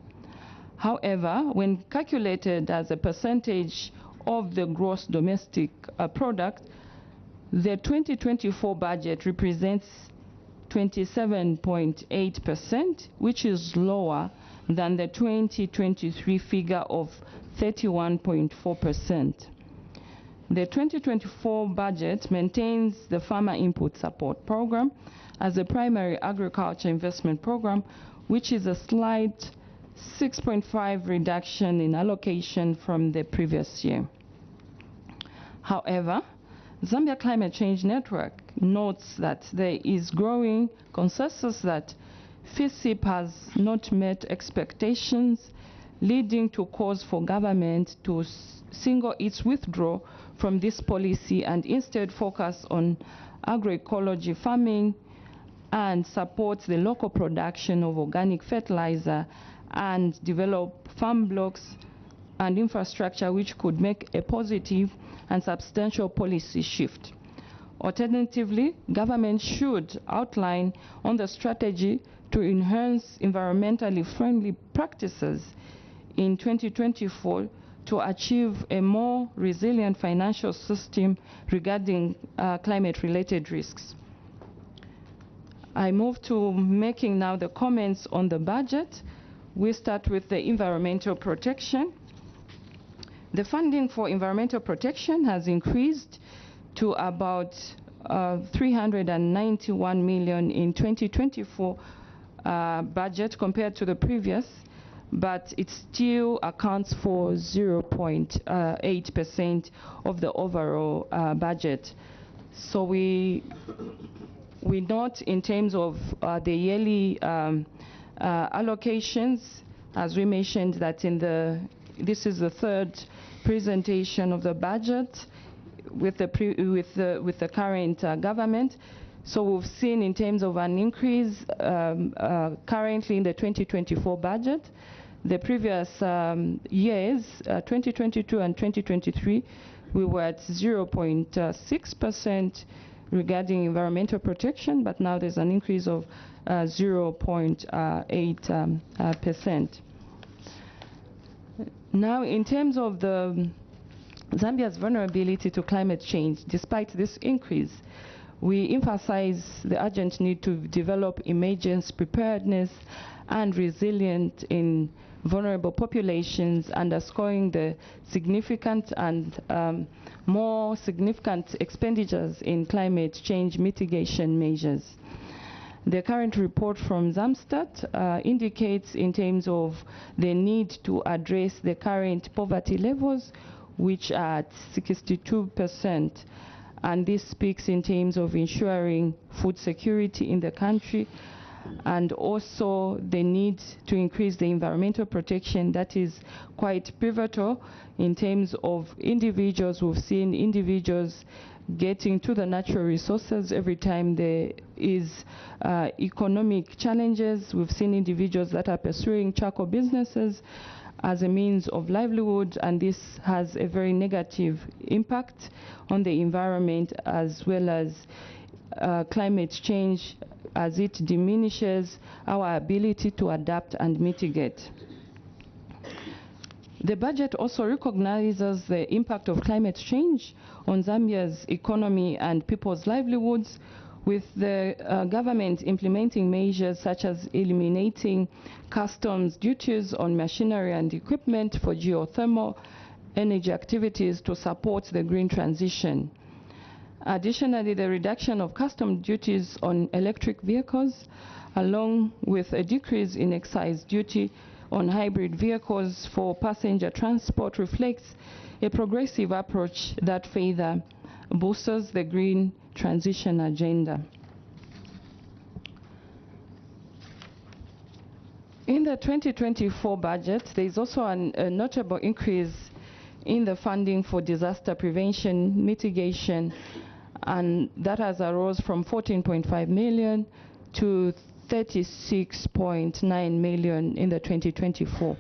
M: However, when calculated as a percentage of the gross domestic product, the 2024 budget represents 27.8%, which is lower than the 2023 figure of 31.4%. The 2024 budget maintains the Farmer Input Support Program as a primary agriculture investment program, which is a slight 6.5 reduction in allocation from the previous year. However, Zambia Climate Change Network notes that there is growing consensus that FISIP has not met expectations, leading to cause for government to single its withdrawal from this policy and instead focus on agroecology farming and support the local production of organic fertilizer and develop farm blocks and infrastructure which could make a positive and substantial policy shift. Alternatively, government should outline on the strategy to enhance environmentally friendly practices in 2024 to achieve a more resilient financial system regarding climate-related risks. I move to making now the comments on the budget. We start with the environmental protection. The funding for environmental protection has increased to about 391 million in 2024 budget compared to the previous, but it still accounts for 0.8% of the overall budget. So we note in terms of the yearly allocations, as we mentioned, that this is the third presentation of the budget with the current government. So we've seen in terms of an increase currently in the 2024 budget. The previous years, 2022 and 2023, we were at 0.6% regarding environmental protection, but now there's an increase of 0.8%. Now, in terms of Zambia's vulnerability to climate change, despite this increase, we emphasize the urgent need to develop emergency preparedness and resilience in vulnerable populations, underscoring the significant and more significant expenditures in climate change mitigation measures. The current report from Zamstat indicates in terms of the need to address the current poverty levels, which are at 62%. And this speaks in terms of ensuring food security in the country, and also the need to increase the environmental protection that is quite pivotal in terms of individuals. We've seen individuals getting to the natural resources every time there is economic challenges. We've seen individuals that are pursuing charcoal businesses as a means of livelihood, and this has a very negative impact on the environment as well as climate change, as it diminishes our ability to adapt and mitigate. The budget also recognizes the impact of climate change on Zambia's economy and people's livelihoods, with the government implementing measures such as eliminating customs duties on machinery and equipment for geothermal energy activities to support the green transition. Additionally, the reduction of custom duties on electric vehicles, along with a decrease in excise duty on hybrid vehicles for passenger transport, reflects a progressive approach that further boosts the green transition agenda. In the 2024 budget, there is also a notable increase in the funding for disaster prevention, mitigation, and that has arose from 14.5 million to 36.9 million in the 2024.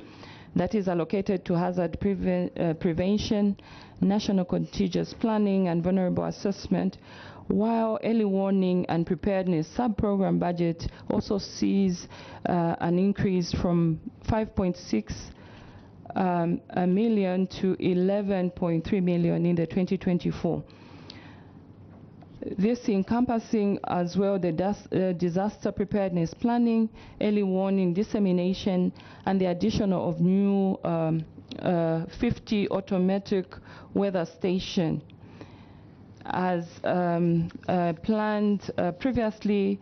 M: That is allocated to hazard prevention, national contagious planning, and vulnerable assessment, while early warning and preparedness sub-program budget also sees an increase from 5.6 million to 11.3 million in the 2024. This encompassing as well the disaster preparedness planning, early warning, dissemination, and the addition of new 50 automatic weather station as planned previously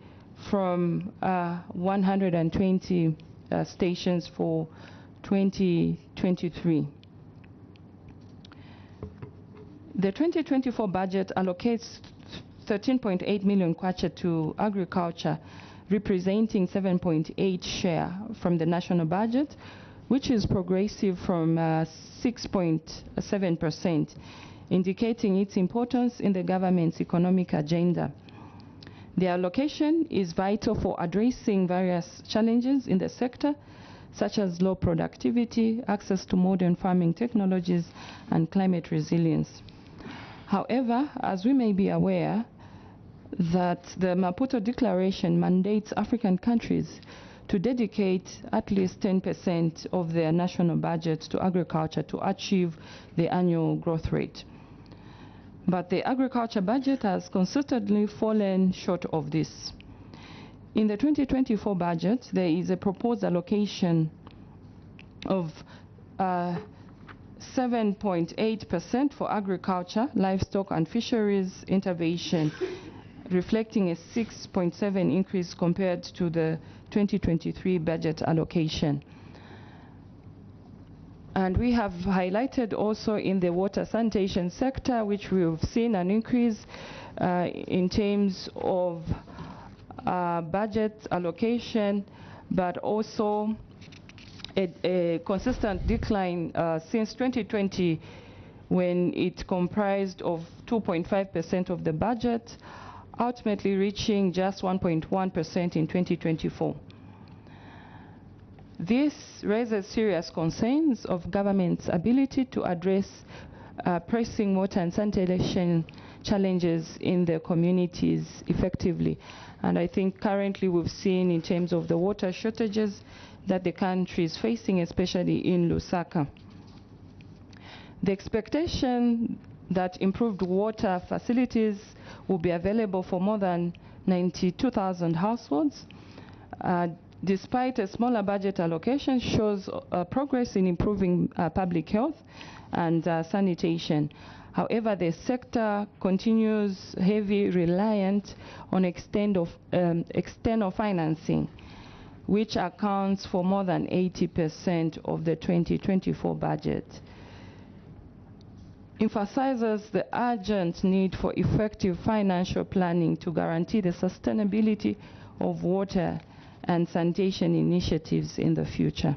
M: from 120 stations for 2023. The 2024 budget allocates 13.8 million kwacha to agriculture, representing 7.8 share from the national budget, which is progressive from 6.7%, indicating its importance in the government's economic agenda. The allocation is vital for addressing various challenges in the sector, such as low productivity, access to modern farming technologies, and climate resilience. However, as we may be aware, that the Maputo Declaration mandates African countries to dedicate at least 10% of their national budget to agriculture to achieve the annual growth rate. But the agriculture budget has consistently fallen short of this. In the 2024 budget, there is a proposed allocation of 7.8% for agriculture, livestock, and fisheries intervention, reflecting a 6.7% increase compared to the 2023 budget allocation. And we have highlighted also in the water sanitation sector, which we've seen an increase in terms of budget allocation, but also a consistent decline since 2020, when it comprised of 2.5% of the budget, ultimately reaching just 1.1% in 2024. This raises serious concerns of government's ability to address pressing water and sanitation challenges in the communities effectively. And I think currently we've seen, in terms of the water shortages that the country is facing, especially in Lusaka. The expectation that improved water facilities will be available for more than 92,000 households, despite a smaller budget allocation, shows progress in improving public health and sanitation. However, the sector continues heavily reliant on external financing, which accounts for more than 80% of the 2024 budget. Emphasizes the urgent need for effective financial planning to guarantee the sustainability of water and sanitation initiatives in the future.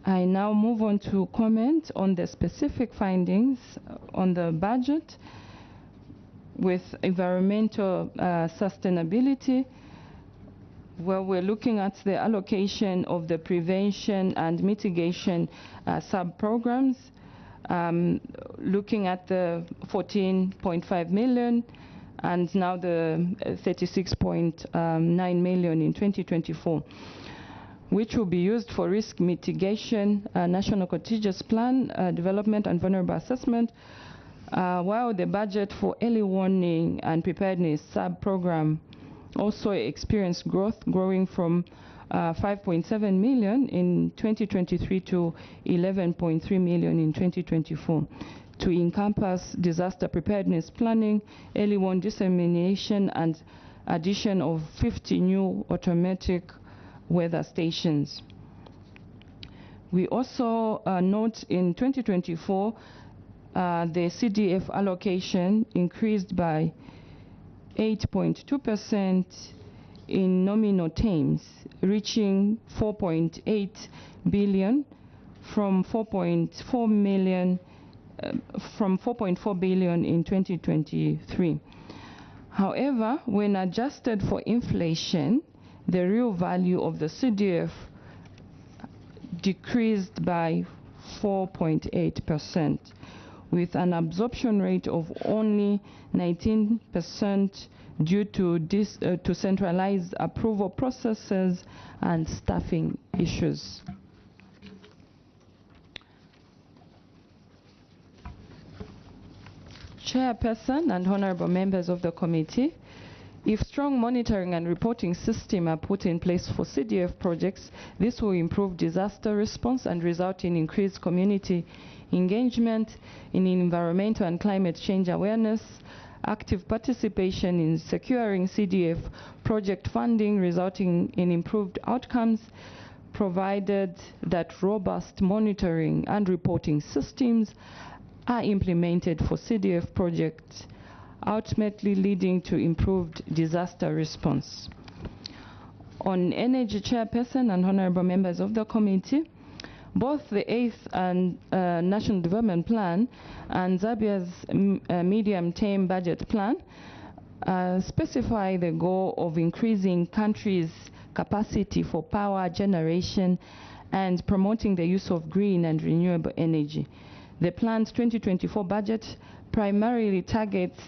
M: I now move on to comment on the specific findings on the budget. With environmental sustainability, where we're looking at the allocation of the prevention and mitigation sub-programs, looking at the 14.5 million and now the 36.9 million in 2024, which will be used for risk mitigation, national contingent plan development and vulnerable assessment, while the budget for early warning and preparedness sub-program also experienced growth, growing from 5.7 million in 2023 to 11.3 million in 2024, to encompass disaster preparedness planning, early warning dissemination, and addition of 50 new automatic weather stations. We also note in 2024 the CDF allocation increased by 8.2% in nominal terms, reaching 4.8 billion from 4.4 billion in 2023. However, when adjusted for inflation, the real value of the CDF decreased by 4.8%, with an absorption rate of only 19% due to centralized approval processes and staffing issues. Chairperson and honorable members of the committee, if strong monitoring and reporting systems are put in place for CDF projects, this will improve disaster response and result in increased community engagement in environmental and climate change awareness, active participation in securing CDF project funding, resulting in improved outcomes, provided that robust monitoring and reporting systems are implemented for CDF projects, ultimately leading to improved disaster response. On energy, Chairperson and honorable members of the committee, both the 8th and National Development Plan and Zambia's medium-term budget plan specify the goal of increasing country's capacity for power generation and promoting the use of green and renewable energy. The plan's 2024 budget primarily targets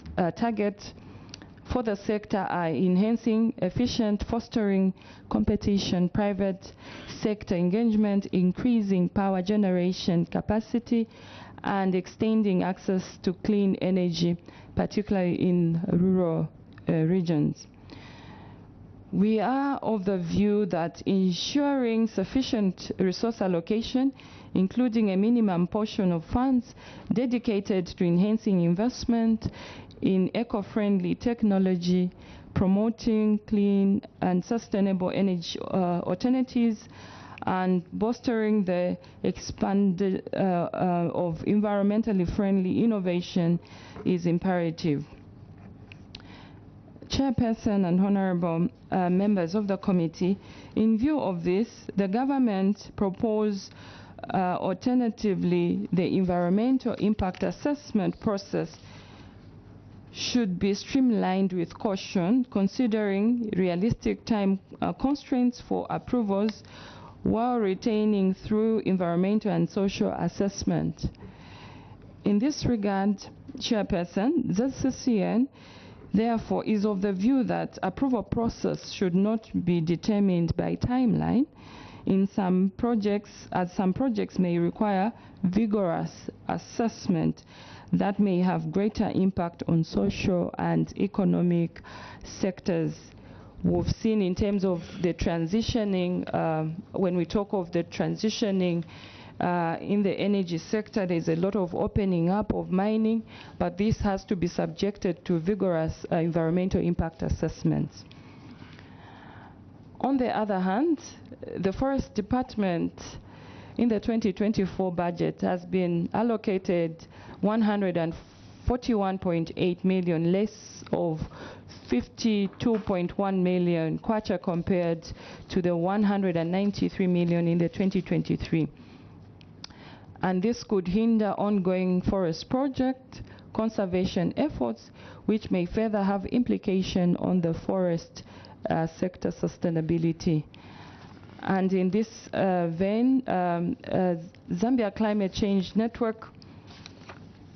M: for the sector are enhancing, efficient, fostering competition, private sector engagement, increasing power generation capacity, and extending access to clean energy, particularly in rural regions. We are of the view that ensuring sufficient resource allocation, including a minimum portion of funds dedicated to enhancing investment in eco-friendly technology, promoting clean and sustainable energy alternatives, and bolstering the expanded of environmentally friendly innovation is imperative. Chairperson and honorable members of the committee, in view of this, the government proposed alternatively the environmental impact assessment process should be streamlined with caution, considering realistic time constraints for approvals while retaining through environmental and social assessment. In this regard, Chairperson, ZCCN therefore is of the view that approval process should not be determined by timeline in some projects, as some projects may require vigorous assessment that may have greater impact on social and economic sectors. We've seen in terms of the transitioning, when we talk of the transitioning in the energy sector, there's a lot of opening up of mining, but this has to be subjected to vigorous environmental impact assessments. On the other hand, the Forest Department in the 2024 budget has been allocated 141.8 million, less of 52.1 million kwacha compared to the 193 million in the 2023. And this could hinder ongoing forest project conservation efforts, which may further have implication on the forest sector sustainability. And in this vein, Zambia Climate Change Network,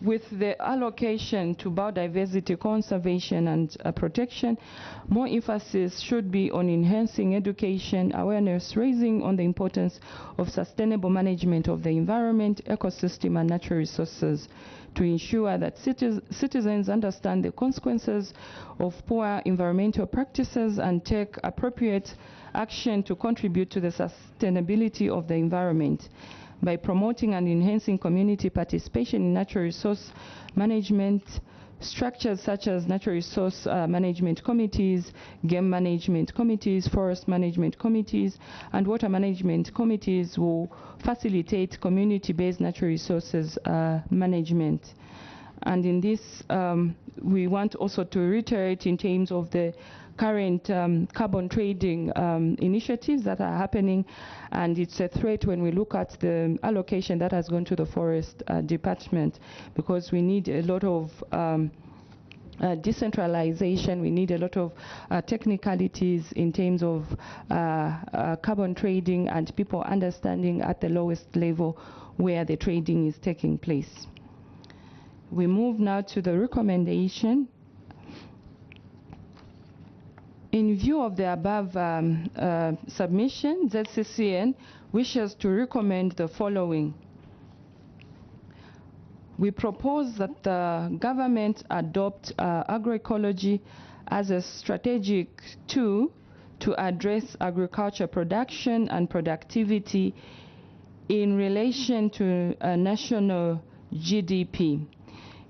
M: with the allocation to biodiversity conservation and protection, more emphasis should be on enhancing education, awareness raising on the importance of sustainable management of the environment, ecosystem, and natural resources to ensure that citizens understand the consequences of poor environmental practices and take appropriate action to contribute to the sustainability of the environment. By promoting and enhancing community participation in natural resource management, structures such as natural resource management committees, game management committees, forest management committees, and water management committees will facilitate community-based natural resources management. And in this, we want also to reiterate in terms of the current carbon trading initiatives that are happening, and it's a threat when we look at the allocation that has gone to the Forest Department, because we need a lot of decentralization, we need a lot of technicalities in terms of carbon trading and people understanding at the lowest level where the trading is taking place. We move now to the recommendation. In view of the above submission, ZCCN wishes to recommend the following. We propose that the government adopt agroecology as a strategic tool to address agriculture production and productivity in relation to national GDP.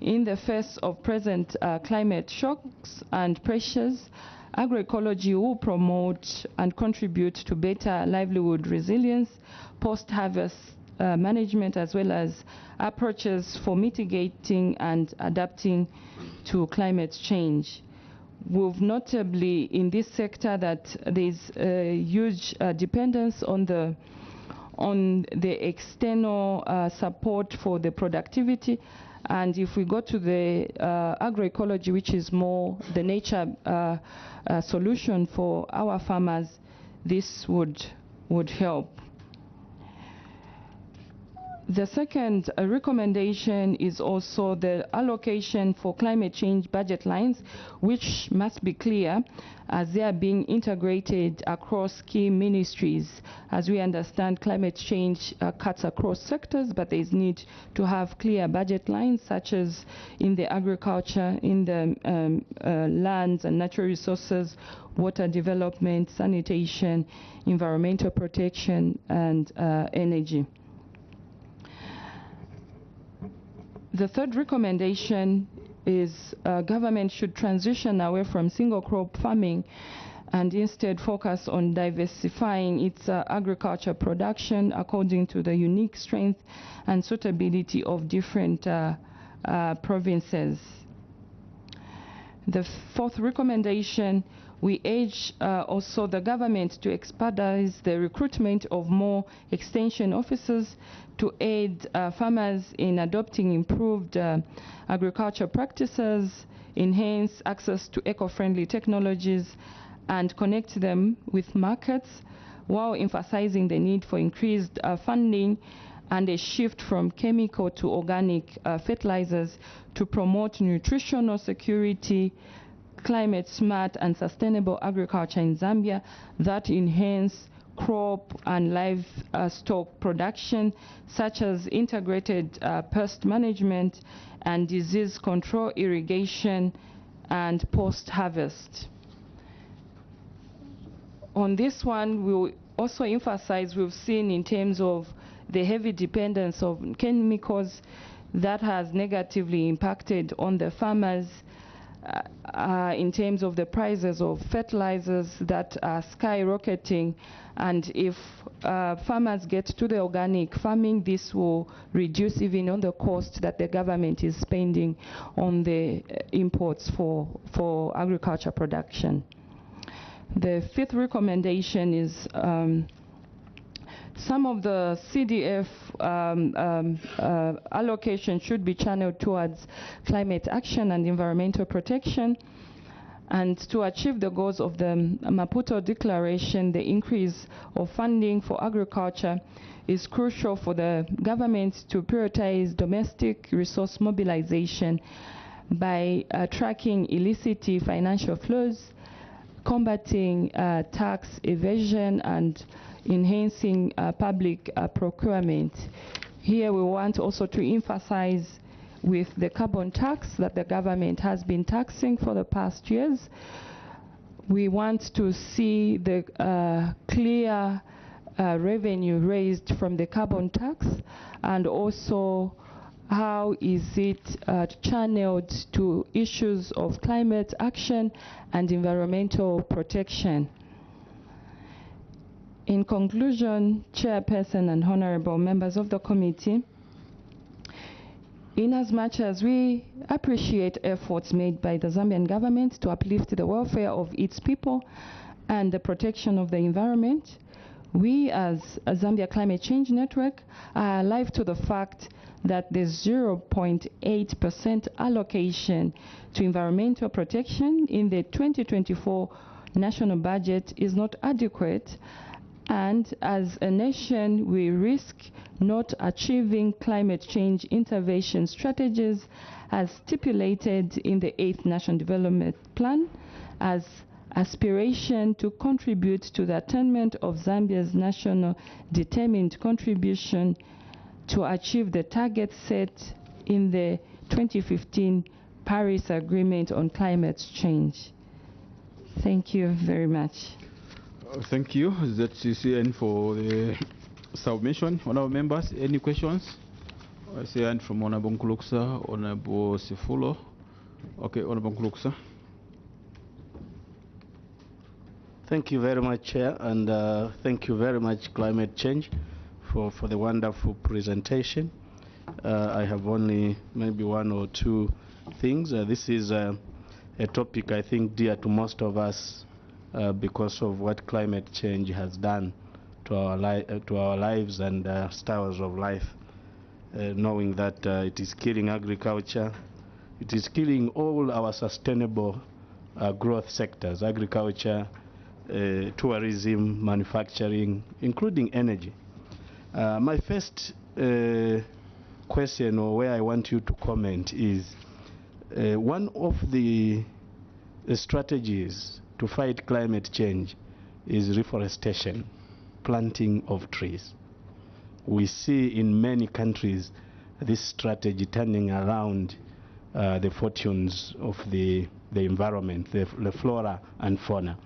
M: In the face of present climate shocks and pressures, agroecology will promote and contribute to better livelihood resilience, post-harvest management, as well as approaches for mitigating and adapting to climate change. We've notably in this sector that there's a huge dependence on the external support for the productivity. And if we go to the agroecology, which is more the nature solution for our farmers, this would help. The second recommendation is also the allocation for climate change budget lines, which must be clear as they are being integrated across key ministries. As we understand, climate change cuts across sectors, but there is need to have clear budget lines, such as in the agriculture, in the lands and natural resources, water development, sanitation, environmental protection, and energy. The third recommendation is government should transition away from single crop farming and instead focus on diversifying its agriculture production according to the unique strength and suitability of different provinces. The fourth recommendation, we urge also the government to expedite the recruitment of more extension officers to aid farmers in adopting improved agriculture practices, enhance access to eco-friendly technologies, and connect them with markets, while emphasizing the need for increased funding and a shift from chemical to organic fertilizers to promote nutritional security, climate smart and sustainable agriculture in Zambia that enhance crop and livestock production, such as integrated pest management and disease control, irrigation, and post-harvest. On this one, we'll also emphasize, we've seen in terms of the heavy dependence of chemicals that has negatively impacted on the farmers in terms of the prices of fertilizers that are skyrocketing. And if farmers get to the organic farming, this will reduce even on the cost that the government is spending on the imports for agriculture production. The fifth recommendation is some of the CDF allocation should be channeled towards climate action and environmental protection. And to achieve the goals of the Maputo Declaration, the increase of funding for agriculture is crucial for the government to prioritize domestic resource mobilization by tracking illicit financial flows, combating tax evasion, and enhancing public procurement. Here we want also to emphasize with the carbon tax that the government has been taxing for the past years. We want to see the clear revenue raised from the carbon tax, and also how is it channeled to issues of climate action and environmental protection. In conclusion, Chairperson and honorable members of the committee, inasmuch as we appreciate efforts made by the Zambian government to uplift the welfare of its people and the protection of the environment, we as a Zambia Climate Change Network are alive to the fact that the 0.8% allocation to environmental protection in the 2024 national budget is not adequate, and as a nation we risk not achieving climate change intervention strategies as stipulated in the 8th National Development Plan as aspiration to contribute to the attainment of Zambia's national determined contribution to achieve the target set in the 2015 Paris Agreement on Climate Change. Thank you very much.
L: Thank you, ZCCN, for the submission. Honourable members, any questions I see hand from Honorable Nkuluksa, Honorable Sifulo. Okay, Honorable Nkuluksa.
F: Thank you very much, Chair, and thank you very much, Climate Change, for the wonderful presentation. I have only maybe one or two things. This is a topic I think dear to most of us because of what climate change has done to our lives and styles of life, knowing that it is killing agriculture, it is killing all our sustainable growth sectors, agriculture, tourism, manufacturing, including energy. My first question, or where I want you to comment, is one of the strategies to fight climate change is reforestation, planting of trees. We see in many countries this strategy turning around the fortunes of the environment, the flora and fauna.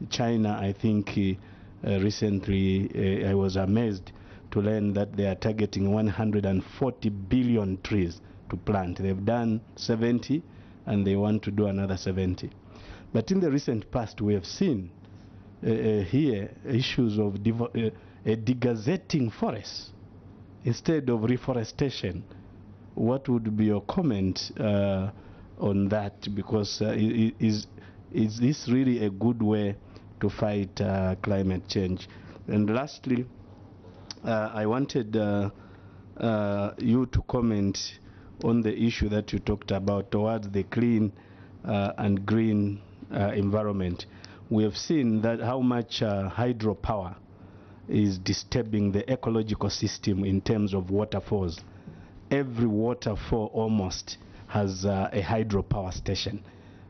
F: China, I think recently I was amazed to learn that they are targeting 140 billion trees to plant. They've done 70 and they want to do another 70. But in the recent past we have seen here issues of degazetting forests instead of reforestation. What would be your comment on that? Because is this really a good way to fight climate change? And lastly, I wanted you to comment on the issue that you talked about towards the clean and green environment. We have seen that how much hydropower is disturbing the ecological system in terms of waterfalls. Every waterfall almost has a hydropower station,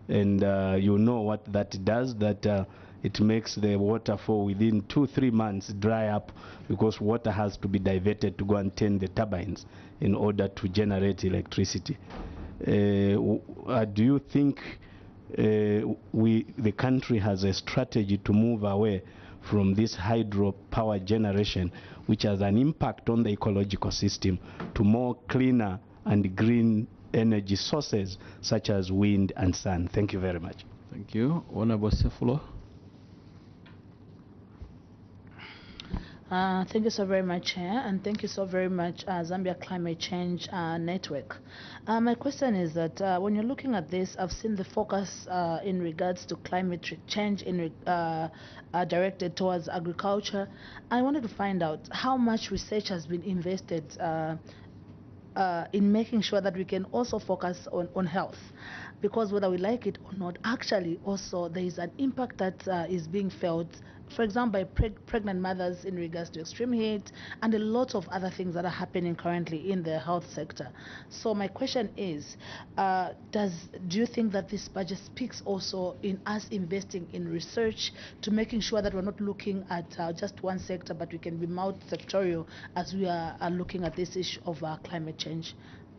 F: and you know what that does, that it makes the waterfall within 2-3 months dry up because water has to be diverted to go and turn the turbines in order to generate electricity. Do you think the country has a strategy to move away from this hydropower generation, which has an impact on the ecological system, to more cleaner and green energy sources such as wind and sun? Thank you very much.
L: Thank you. Honorable Sifulo.
R: Thank you so very much, Chair, and thank you so very much, Zambia Climate Change Network. My question is that when you're looking at this, I've seen the focus in regards to climate change directed towards agriculture. I wanted to find out how much research has been invested in making sure that we can also focus on health, because whether we like it or not, actually also there is an impact that is being felt, for example, by pregnant mothers in regards to extreme heat and a lot of other things that are happening currently in the health sector. So my question is, do you think that this budget speaks also in us investing in research to making sure that we're not looking at just one sector, but we can be multi-sectorial as we are looking at this issue of climate change?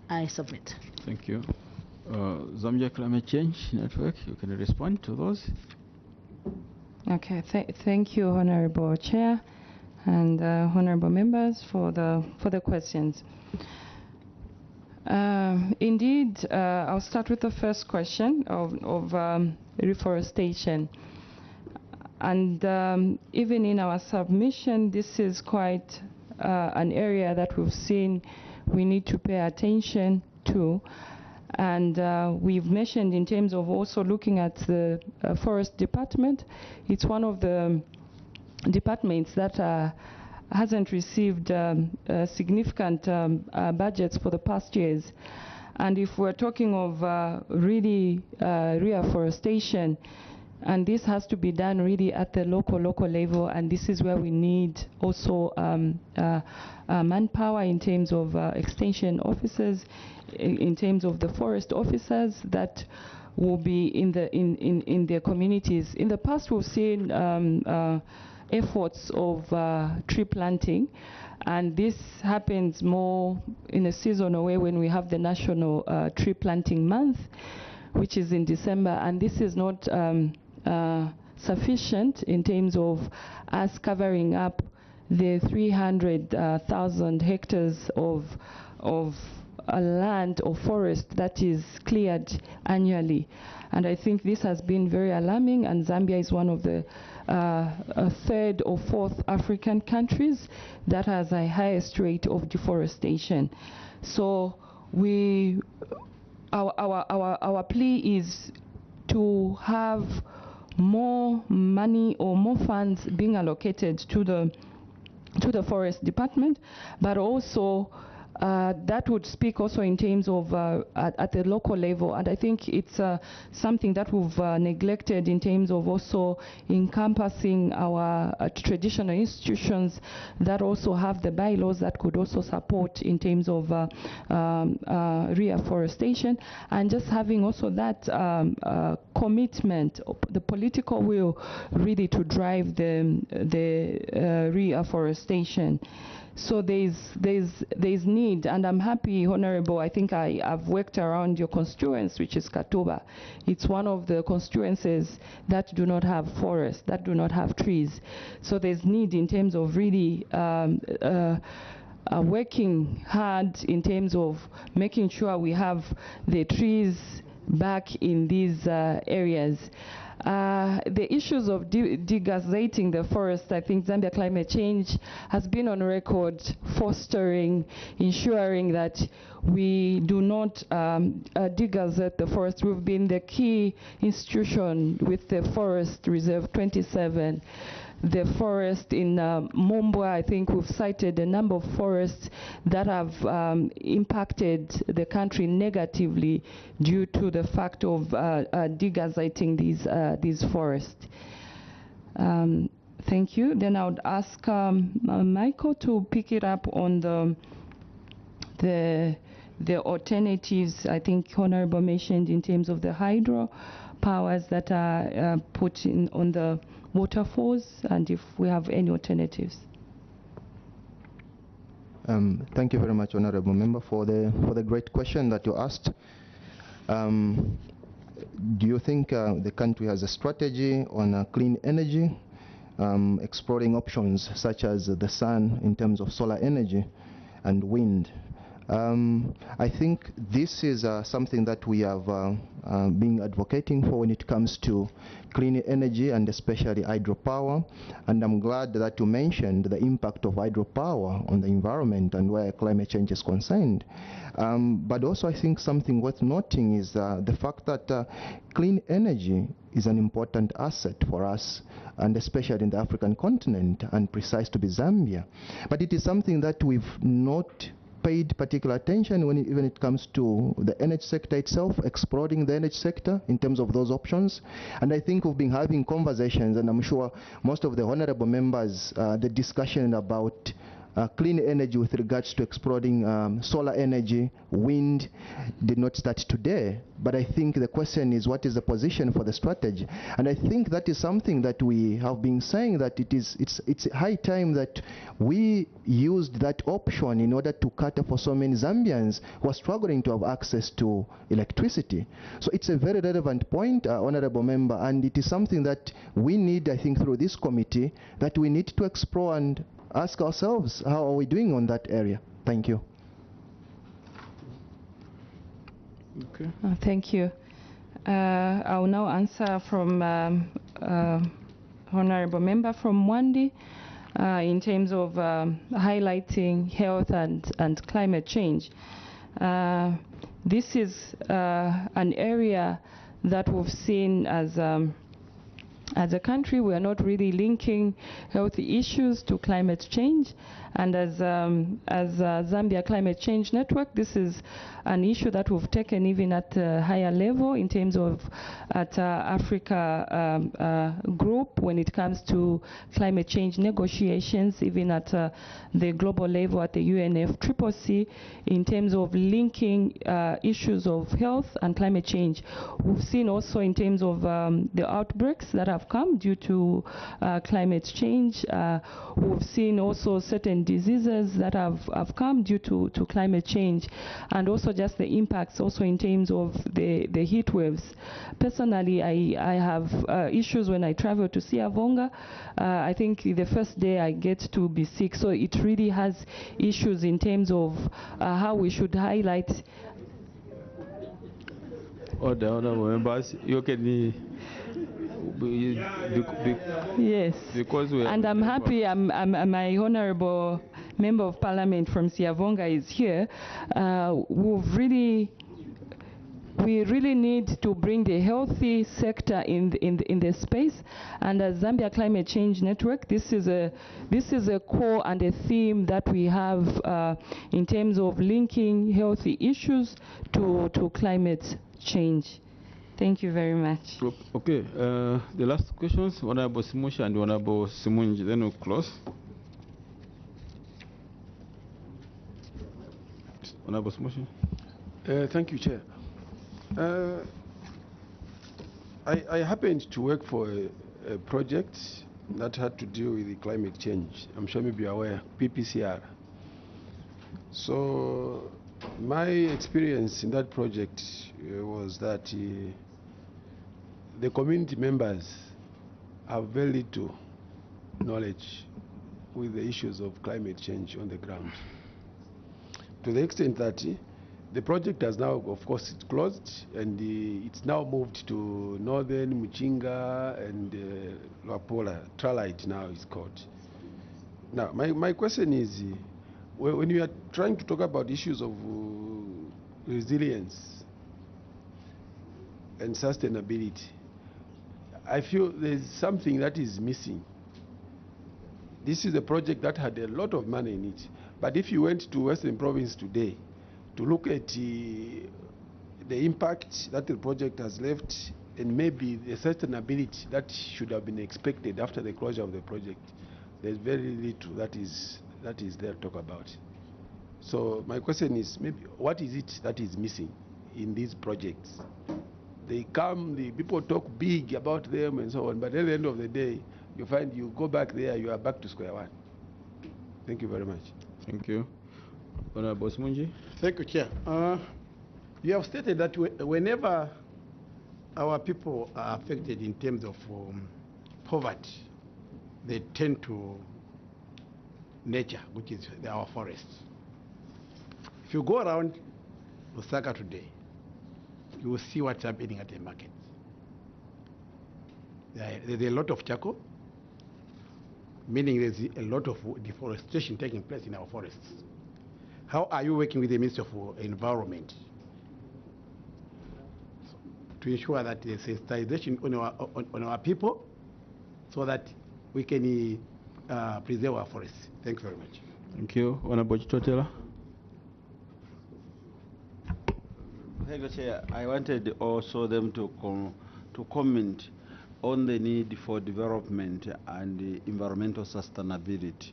R: I submit.
L: Thank you. Zambia Climate Change Network, you can respond to those.
M: Okay, thank you, Honorable Chair and honorable members for the questions. Indeed, I'll start with the first question of reforestation. And even in our submission, this is quite an area that we've seen we need to pay attention to. And we've mentioned in terms of also looking at the forest department. It's one of the departments that hasn't received significant budgets for the past years. And if we're talking of really reforestation, and this has to be done really at the local level, and this is where we need also manpower in terms of extension officers, in terms of the forest officers that will be in their communities. In the past, we've seen efforts of tree planting, and this happens more in a seasonal way when we have the National Tree Planting Month, which is in December, and this is not sufficient in terms of us covering up the 300,000 hectares of land or forest that is cleared annually. And I think this has been very alarming, and Zambia is one of the third or fourth African countries that has a highest rate of deforestation. So our plea is to have more money or more funds being allocated to the forest department, but also that would speak also in terms of at the local level, and I think it's something that we've neglected in terms of also encompassing our traditional institutions that also have the bylaws that could also support in terms of reforestation, and just having also that commitment, the political will really to drive the reforestation. So there's need, and I'm happy, Honorable, I think I've worked around your constituents, which is Katuba. It's one of the constituencies that do not have forests, that do not have trees. So there's need in terms of really working hard in terms of making sure we have the trees back in these areas. The issues of degazating the forest, I think Zambia Climate Change has been on record fostering, ensuring that we do not degazate the forest. We've been the key institution with the Forest Reserve 27. The forest in Mombwa, I think we've cited a number of forests that have impacted the country negatively due to the fact of degazating these forests. Thank you. Then I would ask Michael to pick it up on the alternatives. I think Honorable mentioned in terms of the hydro powers that are put in on the waterfalls, and if we have any alternatives.
B: Thank you very much, Honorable Member, for the great question that you asked. Do you think the country has a strategy on clean energy, exploring options such as the sun in terms of solar energy and wind? I think this is something that we have been advocating for when it comes to clean energy and especially hydropower. And I'm glad that you mentioned the impact of hydropower on the environment and where climate change is concerned. But also I think something worth noting is the fact that clean energy is an important asset for us, and especially in the African continent, and precise to be Zambia. But it is something that we've not paid particular attention when it comes to the energy sector itself, exploring the energy sector in terms of those options. And I think we've been having conversations, and I'm sure most of the honorable members, the discussion about clean energy with regards to exploring solar energy, wind, did not start today. But I think the question is, what is the position for the strategy? And I think that is something that we have been saying, that it's high time that we used that option in order to cater for so many Zambians who are struggling to have access to electricity. So it's a very relevant point, Honorable Member, and it is something that we need, I think, through this committee, that we need to explore and ask ourselves, how are we doing on that area? Thank you.
M: Okay. Thank you. I will now answer from Honorable Member from Mwandi in terms of highlighting health and climate change. This is an area that we've seen as a country, we are not really linking health issues to climate change, and as Zambia Climate Change Network, this is an issue that we've taken even at a higher level in terms of at Africa group when it comes to climate change negotiations, even at the global level at the UNFCCC, in terms of linking issues of health and climate change. We've seen also in terms of the outbreaks that have have come due to climate change. We've seen also certain diseases that have come due to climate change, and also just the impacts also in terms of the heat waves. Personally, I have issues when I travel to Siavonga. I think the first day I get to be sick, so it really has issues in terms of how we should highlight.
L: Order, honorable members, you can.
M: Yes.
L: Because we
M: and I'm happy my honorable member of parliament from Siavonga is here. We really need to bring the healthy sector in the space, and as Zambia Climate Change Network, this is a core and a theme that we have in terms of linking healthy issues to climate change. Thank you very much.
L: Okay, the last questions, Honorable Simusha and Honorable Simunji, then we'll close. Honorable Simusha.
J: Thank you, Chair. I happened to work for a project that had to do with the climate change. I'm sure maybe you're aware, PPCR. So my experience in that project was that the community members have very little knowledge with the issues of climate change on the ground. To the extent that the project has now, of course, it's closed, and it's now moved to northern Muchinga and Luapola. Tralite now is called. Now, my question is, when you are trying to talk about issues of resilience and sustainability, I feel there's something that is missing. This is a project that had a lot of money in it, but if you went to Western Province today to look at the impact that the project has left and maybe the sustainability that should have been expected after the closure of the project, there's very little that is there to talk about. So my question is, maybe what is it that is missing in these projects? They come, the people talk big about them and so on, but at the end of the day, you find you go back there, you are back to square one. Thank you very much.
L: Thank you. Honorable Simunji.
T: Thank you, Chair. You have stated that whenever our people are affected in terms of poverty, they tend to nature, which is our forests. If you go around Lusaka today, you will see what's happening at the markets. There's a lot of charcoal, meaning there's a lot of deforestation taking place in our forests. How are you working with the Ministry of Environment to ensure that there's sensitization on our people so that we can preserve our forests? Thank you very much.
L: Thank you. Honorable Chitotela.
I: Thank you, Chair. I wanted also them to comment on the need for development and environmental sustainability,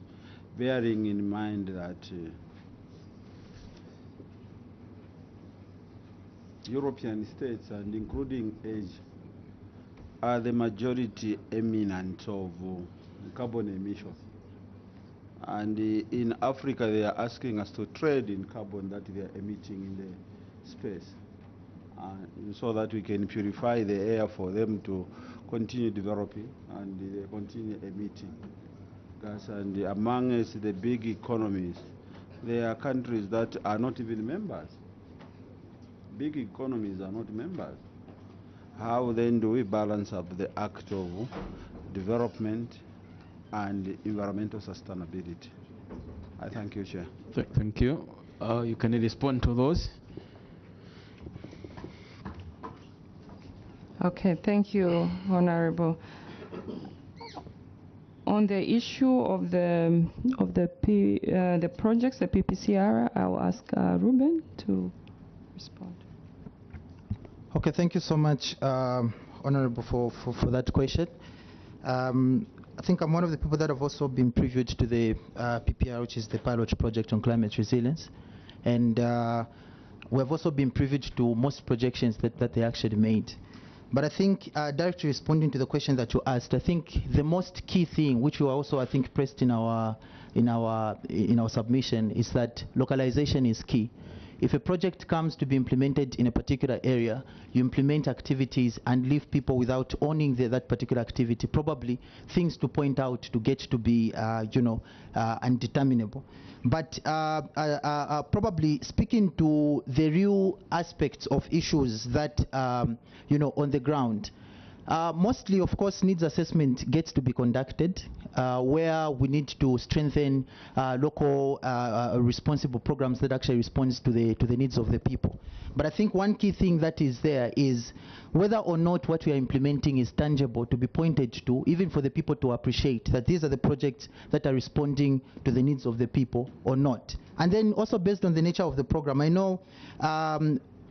I: bearing in mind that European states, and including Asia, are the majority eminent of carbon emissions. And in Africa, they are asking us to trade in carbon that they are emitting in the space, so that we can purify the air for them to continue developing and they continue emitting gas. And amongst the big economies, there are countries that are not even members. Big economies are not members. How then do we balance up the act of development and environmental sustainability? I thank you, Chair.
L: Thank you. You can respond to those.
M: Okay, thank you, Honorable. On the issue of the projects, the PPCR, I'll ask Ruben to respond.
B: Okay, thank you so much, Honorable, for that question. I think I'm one of the people that have also been previewed to the PPR, which is the pilot project on climate resilience. And we have also been privileged to most projections that they actually made.
D: But I think, directly responding to the question that you asked, I think the most key thing, which we also, I think, pressed in our submission, is that localization is key. If a project comes to be implemented in a particular area, you implement activities and leave people without owning that particular activity, probably things to point out to get to be, undeterminable. But probably speaking to the real aspects of issues that, on the ground, mostly, of course, needs assessment gets to be conducted where we need to strengthen local responsible programs that actually responds to the needs of the people. But I think one key thing that is there is whether or not what we are implementing is tangible to be pointed to, even for the people to appreciate that these are the projects that are responding to the needs of the people or not. And then also based on the nature of the program, I know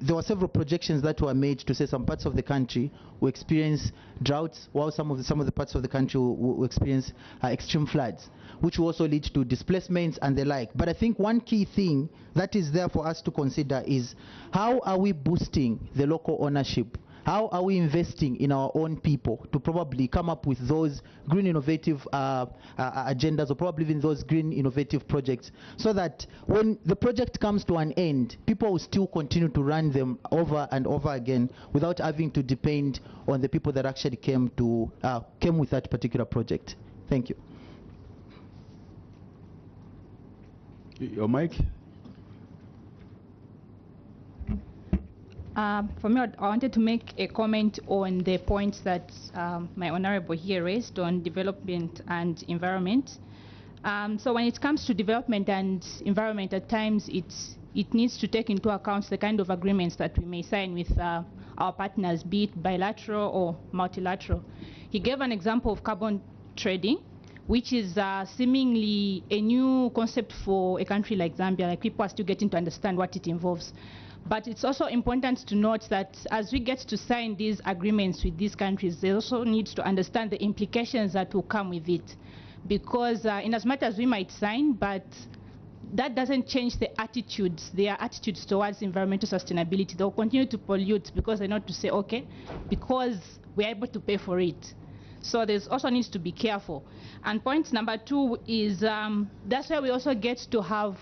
D: there were several projections that were made to say some parts of the country will experience droughts, while some of the parts of the country will experience extreme floods, which will also lead to displacements and the like. But I think one key thing that is there for us to consider is how are we boosting the local ownership? How are we investing in our own people to probably come up with those green innovative agendas, or probably even those green innovative projects, so that when the project comes to an end, people will still continue to run them over and over again without having to depend on the people that actually came with that particular project. Thank you.
L: Your mic.
K: For me, I wanted to make a comment on the points that my honorable here raised on development and environment. So when it comes to development and environment, at times it needs to take into account the kind of agreements that we may sign with our partners, be it bilateral or multilateral. He gave an example of carbon trading, which is seemingly a new concept for a country like Zambia. Like, people are still getting to understand what it involves. But it's also important to note that as we get to sign these agreements with these countries, they also need to understand the implications that will come with it. Because in as much as we might sign, but that doesn't change the attitudes, their attitudes towards environmental sustainability. They'll continue to pollute because they know to say, okay, because we're able to pay for it. So there's also needs to be careful. And point number 2 is that's where we also get to have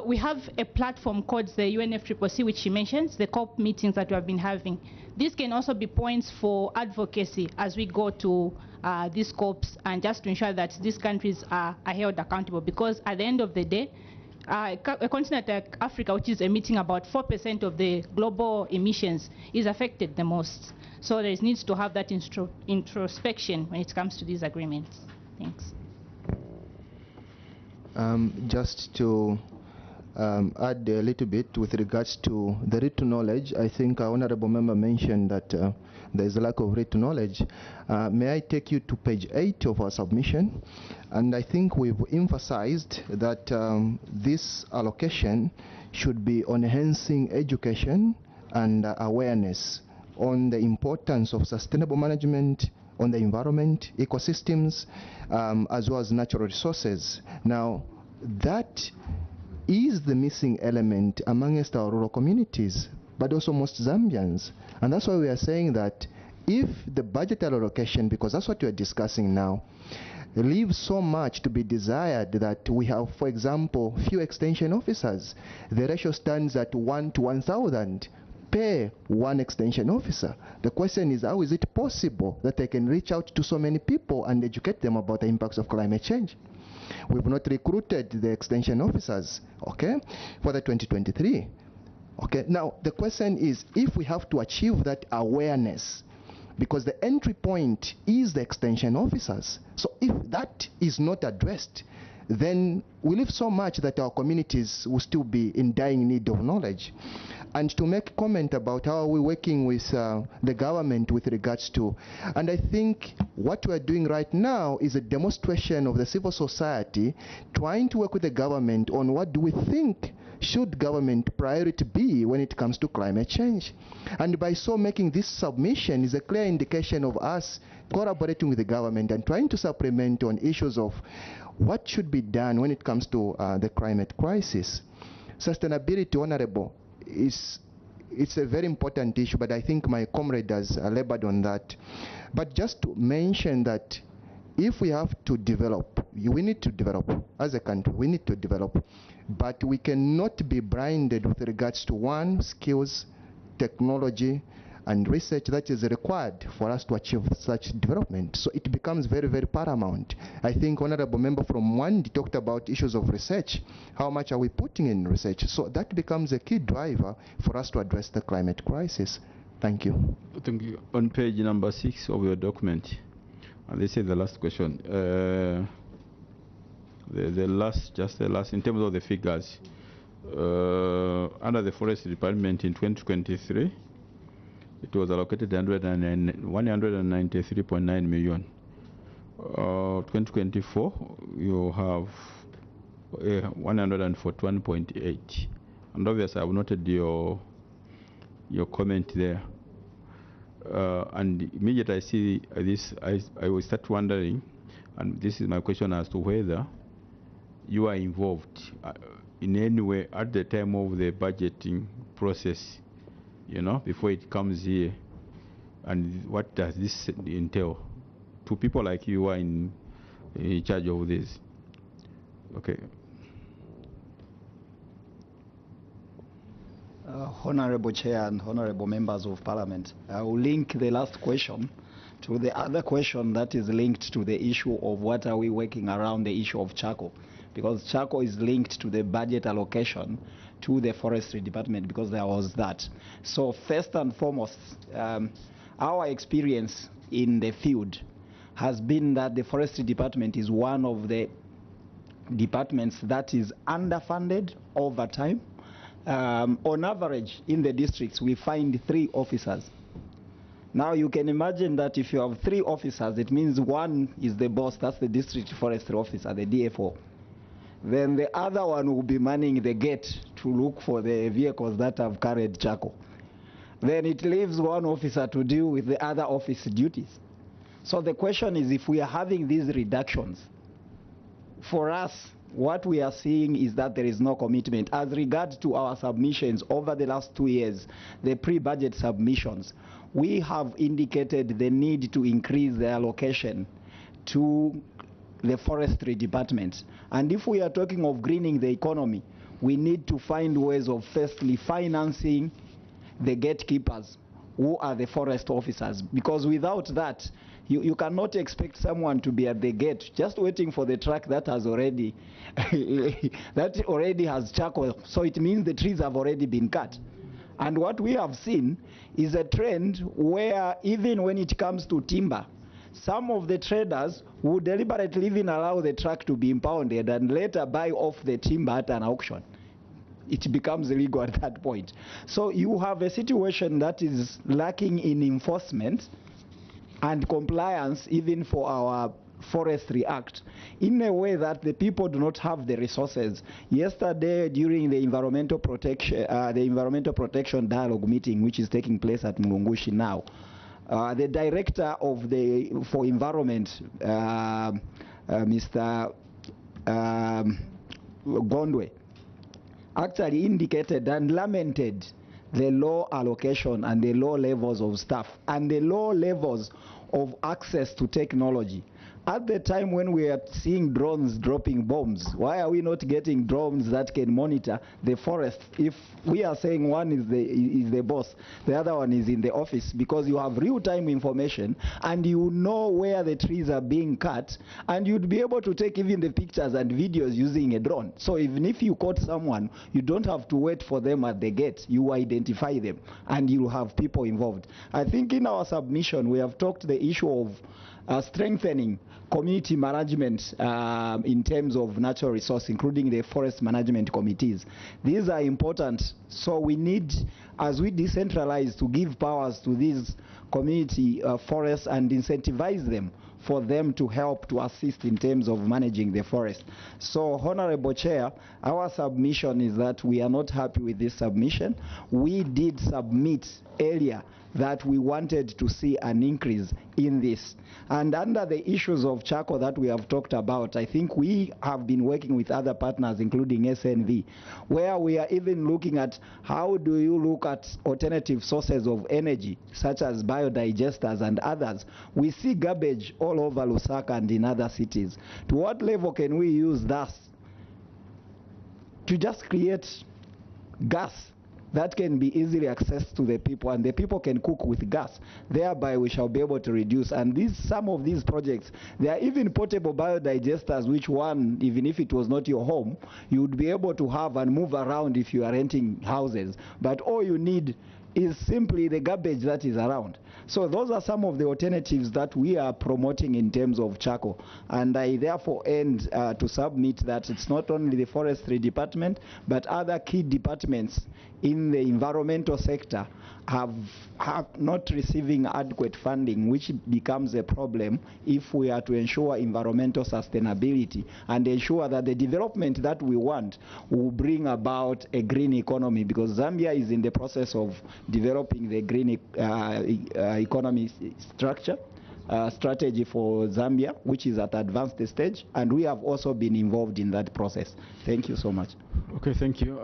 K: we have a platform called the UNFCCC, which she mentions, the COP meetings that we have been having. These can also be points for advocacy as we go to these COPs, and just to ensure that these countries are held accountable. Because at the end of the day, a continent like Africa, which is emitting about 4% of the global emissions, is affected the most. So there needs to have that introspection when it comes to these agreements. Thanks.
B: Just to add a little bit with regards to the right to knowledge, I think our honorable member mentioned that there is a lack of right to knowledge. May I take you to page 8 of our submission? And I think we've emphasized that this allocation should be on enhancing education and awareness on the importance of sustainable management on the environment, ecosystems, as well as natural resources. Now, that is the missing element amongst our rural communities, but also most Zambians. And that's why we are saying that if the budgetary allocation, because that's what we are discussing now, leaves so much to be desired that we have, for example, few extension officers. The ratio stands at 1 to 1,000 per one extension officer. The question is, how is it possible that I can reach out to so many people and educate them about the impacts of climate change? We've not recruited the extension officers, okay, for the 2023. Okay, now the question is, if we have to achieve that awareness, because the entry point is the extension officers. So if that is not addressed, then we leave so much that our communities will still be in dying need of knowledge. And to make comment about how we're working with the government with regards to, and I think what we're doing right now is a demonstration of the civil society trying to work with the government on what do we think should government priority be when it comes to climate change. And by so making this submission is a clear indication of us collaborating with the government and trying to supplement on issues of what should be done when it comes to the climate crisis. Sustainability, Honorable, is it's a very important issue, but I think my comrade has labored on that. But just to mention that if we have to develop, we need to develop as a country, we need to develop, but we cannot be blinded with regards to one, skills, technology, and research that is required for us to achieve such development. So it becomes very, very paramount. I think Honorable Member from Wandi talked about issues of research. How much are we putting in research? So that becomes a key driver for us to address the climate crisis. Thank you.
L: Thank you. On page number 6 of your document, and this is the last question. The last, in terms of the figures, under the Forest Department in 2023, it was allocated 193.9 million. 2024, you have 141.8. And obviously, I've noted your comment there. And immediately I see this, I will start wondering, and this is my question as to whether you are involved in any way at the time of the budgeting process, you know, before it comes here, and what does this entail to people like you who are in charge of this? Okay.
H: Honorable Chair and honorable members of Parliament, I will link the last question to the other question that is linked to the issue of what are we working around the issue of charcoal, because charcoal is linked to the budget allocation to the Forestry Department, because there was that. So first and foremost, our experience in the field has been that the Forestry Department is one of the departments that is underfunded over time. On average, in the districts, we find 3 officers. Now, you can imagine that if you have 3 officers, it means one is the boss, that's the district forestry officer, the DFO. Then the other one will be manning the gate to look for the vehicles that have carried charcoal. Then it leaves one officer to deal with the other office duties. So the question is, if we are having these reductions, for us, what we are seeing is that there is no commitment. As regards to our submissions over the last 2 years, the pre-budget submissions, we have indicated the need to increase the allocation to the Forestry Department. And if we are talking of greening the economy, we need to find ways of firstly financing the gatekeepers, who are the forest officers, because without that, you cannot expect someone to be at the gate just waiting for the truck that has already has charcoal. So it means the trees have already been cut. And what we have seen is a trend where even when it comes to timber, some of the traders would deliberately even allow the truck to be impounded and later buy off the timber at an auction. It becomes illegal at that point. So you have a situation that is lacking in enforcement and compliance even for our Forestry Act, in a way that the people do not have the resources. Yesterday, during the environmental protection dialogue meeting, which is taking place at Mulungushi now, the director of for environment, Mr. Gondwe, actually indicated and lamented the low allocation and the low levels of staff and the low levels of access to technology. At the time when we are seeing drones dropping bombs, why are we not getting drones that can monitor the forest? If we are saying one is the boss, the other one is in the office, because you have real-time information and you know where the trees are being cut, and you'd be able to take even the pictures and videos using a drone. So even if you caught someone, you don't have to wait for them at the gate. You identify them and you have people involved. I think in our submission we have talked the issue of strengthening community management in terms of natural resource, including the forest management committees. These are important. So we need, as we decentralize, to give powers to these community forests and incentivize them for them to help to assist in terms of managing the forest. So, Honorable Chair, our submission is that we are not happy with this submission. We did submit earlier that we wanted to see an increase in this. And under the issues of charcoal that we have talked about, I think we have been working with other partners, including SNV, where we are even looking at how do you look at alternative sources of energy, such as biodigesters and others. We see garbage all over Lusaka and in other cities. To what level can we use that to just create gas that can be easily accessed to the people, and the people can cook with gas? Thereby we shall be able to reduce. And some of these projects, there are even portable biodigesters, which one, even if it was not your home, you would be able to have and move around if you are renting houses. But all you need is simply the garbage that is around. So those are some of the alternatives that we are promoting in terms of charcoal. And I therefore end to submit that it's not only the forestry department, but other key departments in the environmental sector have not receiving adequate funding, which becomes a problem if we are to ensure environmental sustainability and ensure that the development that we want will bring about a green economy, because Zambia is in the process of developing the green economy strategy for Zambia, which is at advanced stage, and we have also been involved in that process. Thank you so much.
L: Okay, thank you.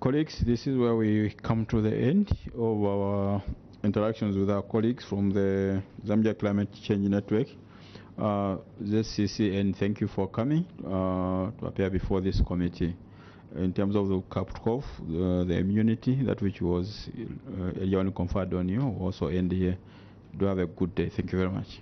L: Colleagues, this is where we come to the end of our interactions with our colleagues from the Zambia Climate Change Network. ZCC, and thank you for coming to appear before this committee. In terms of the CAPCOF, the immunity, that which was conferred on you, will also end here. Do have a good day. Thank you very much.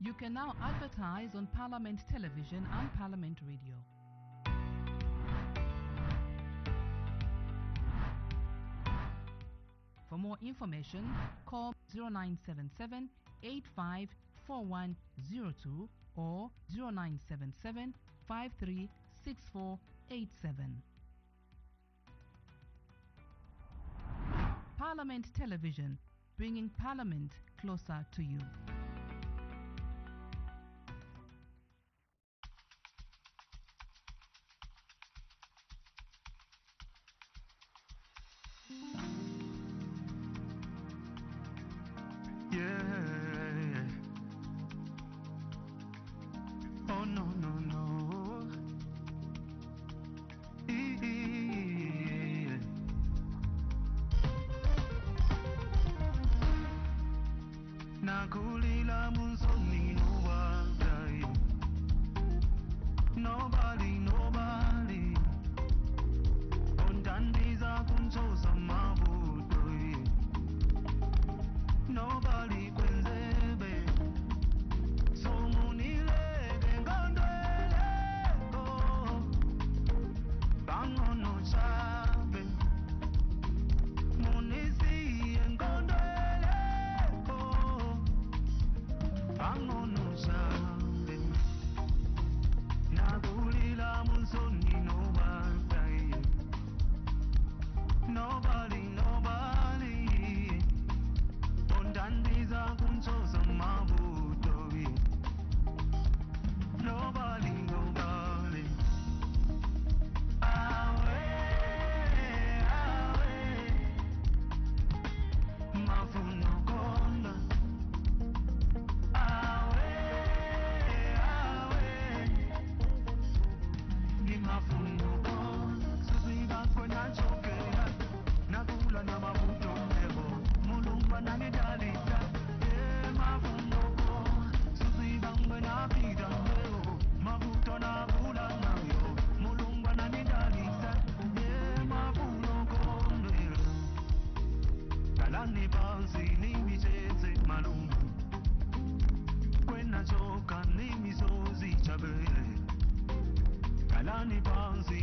N: You can now advertise on Parliament Television and Parliament Radio. For more information, call 0977 854102 or 0977 536487. Parliament Television, bringing Parliament closer to you.
O: Oh no no no. Nakulia
E: kalani banzi nimicheze malungu kwena choka nimizozi chabele kalani banzi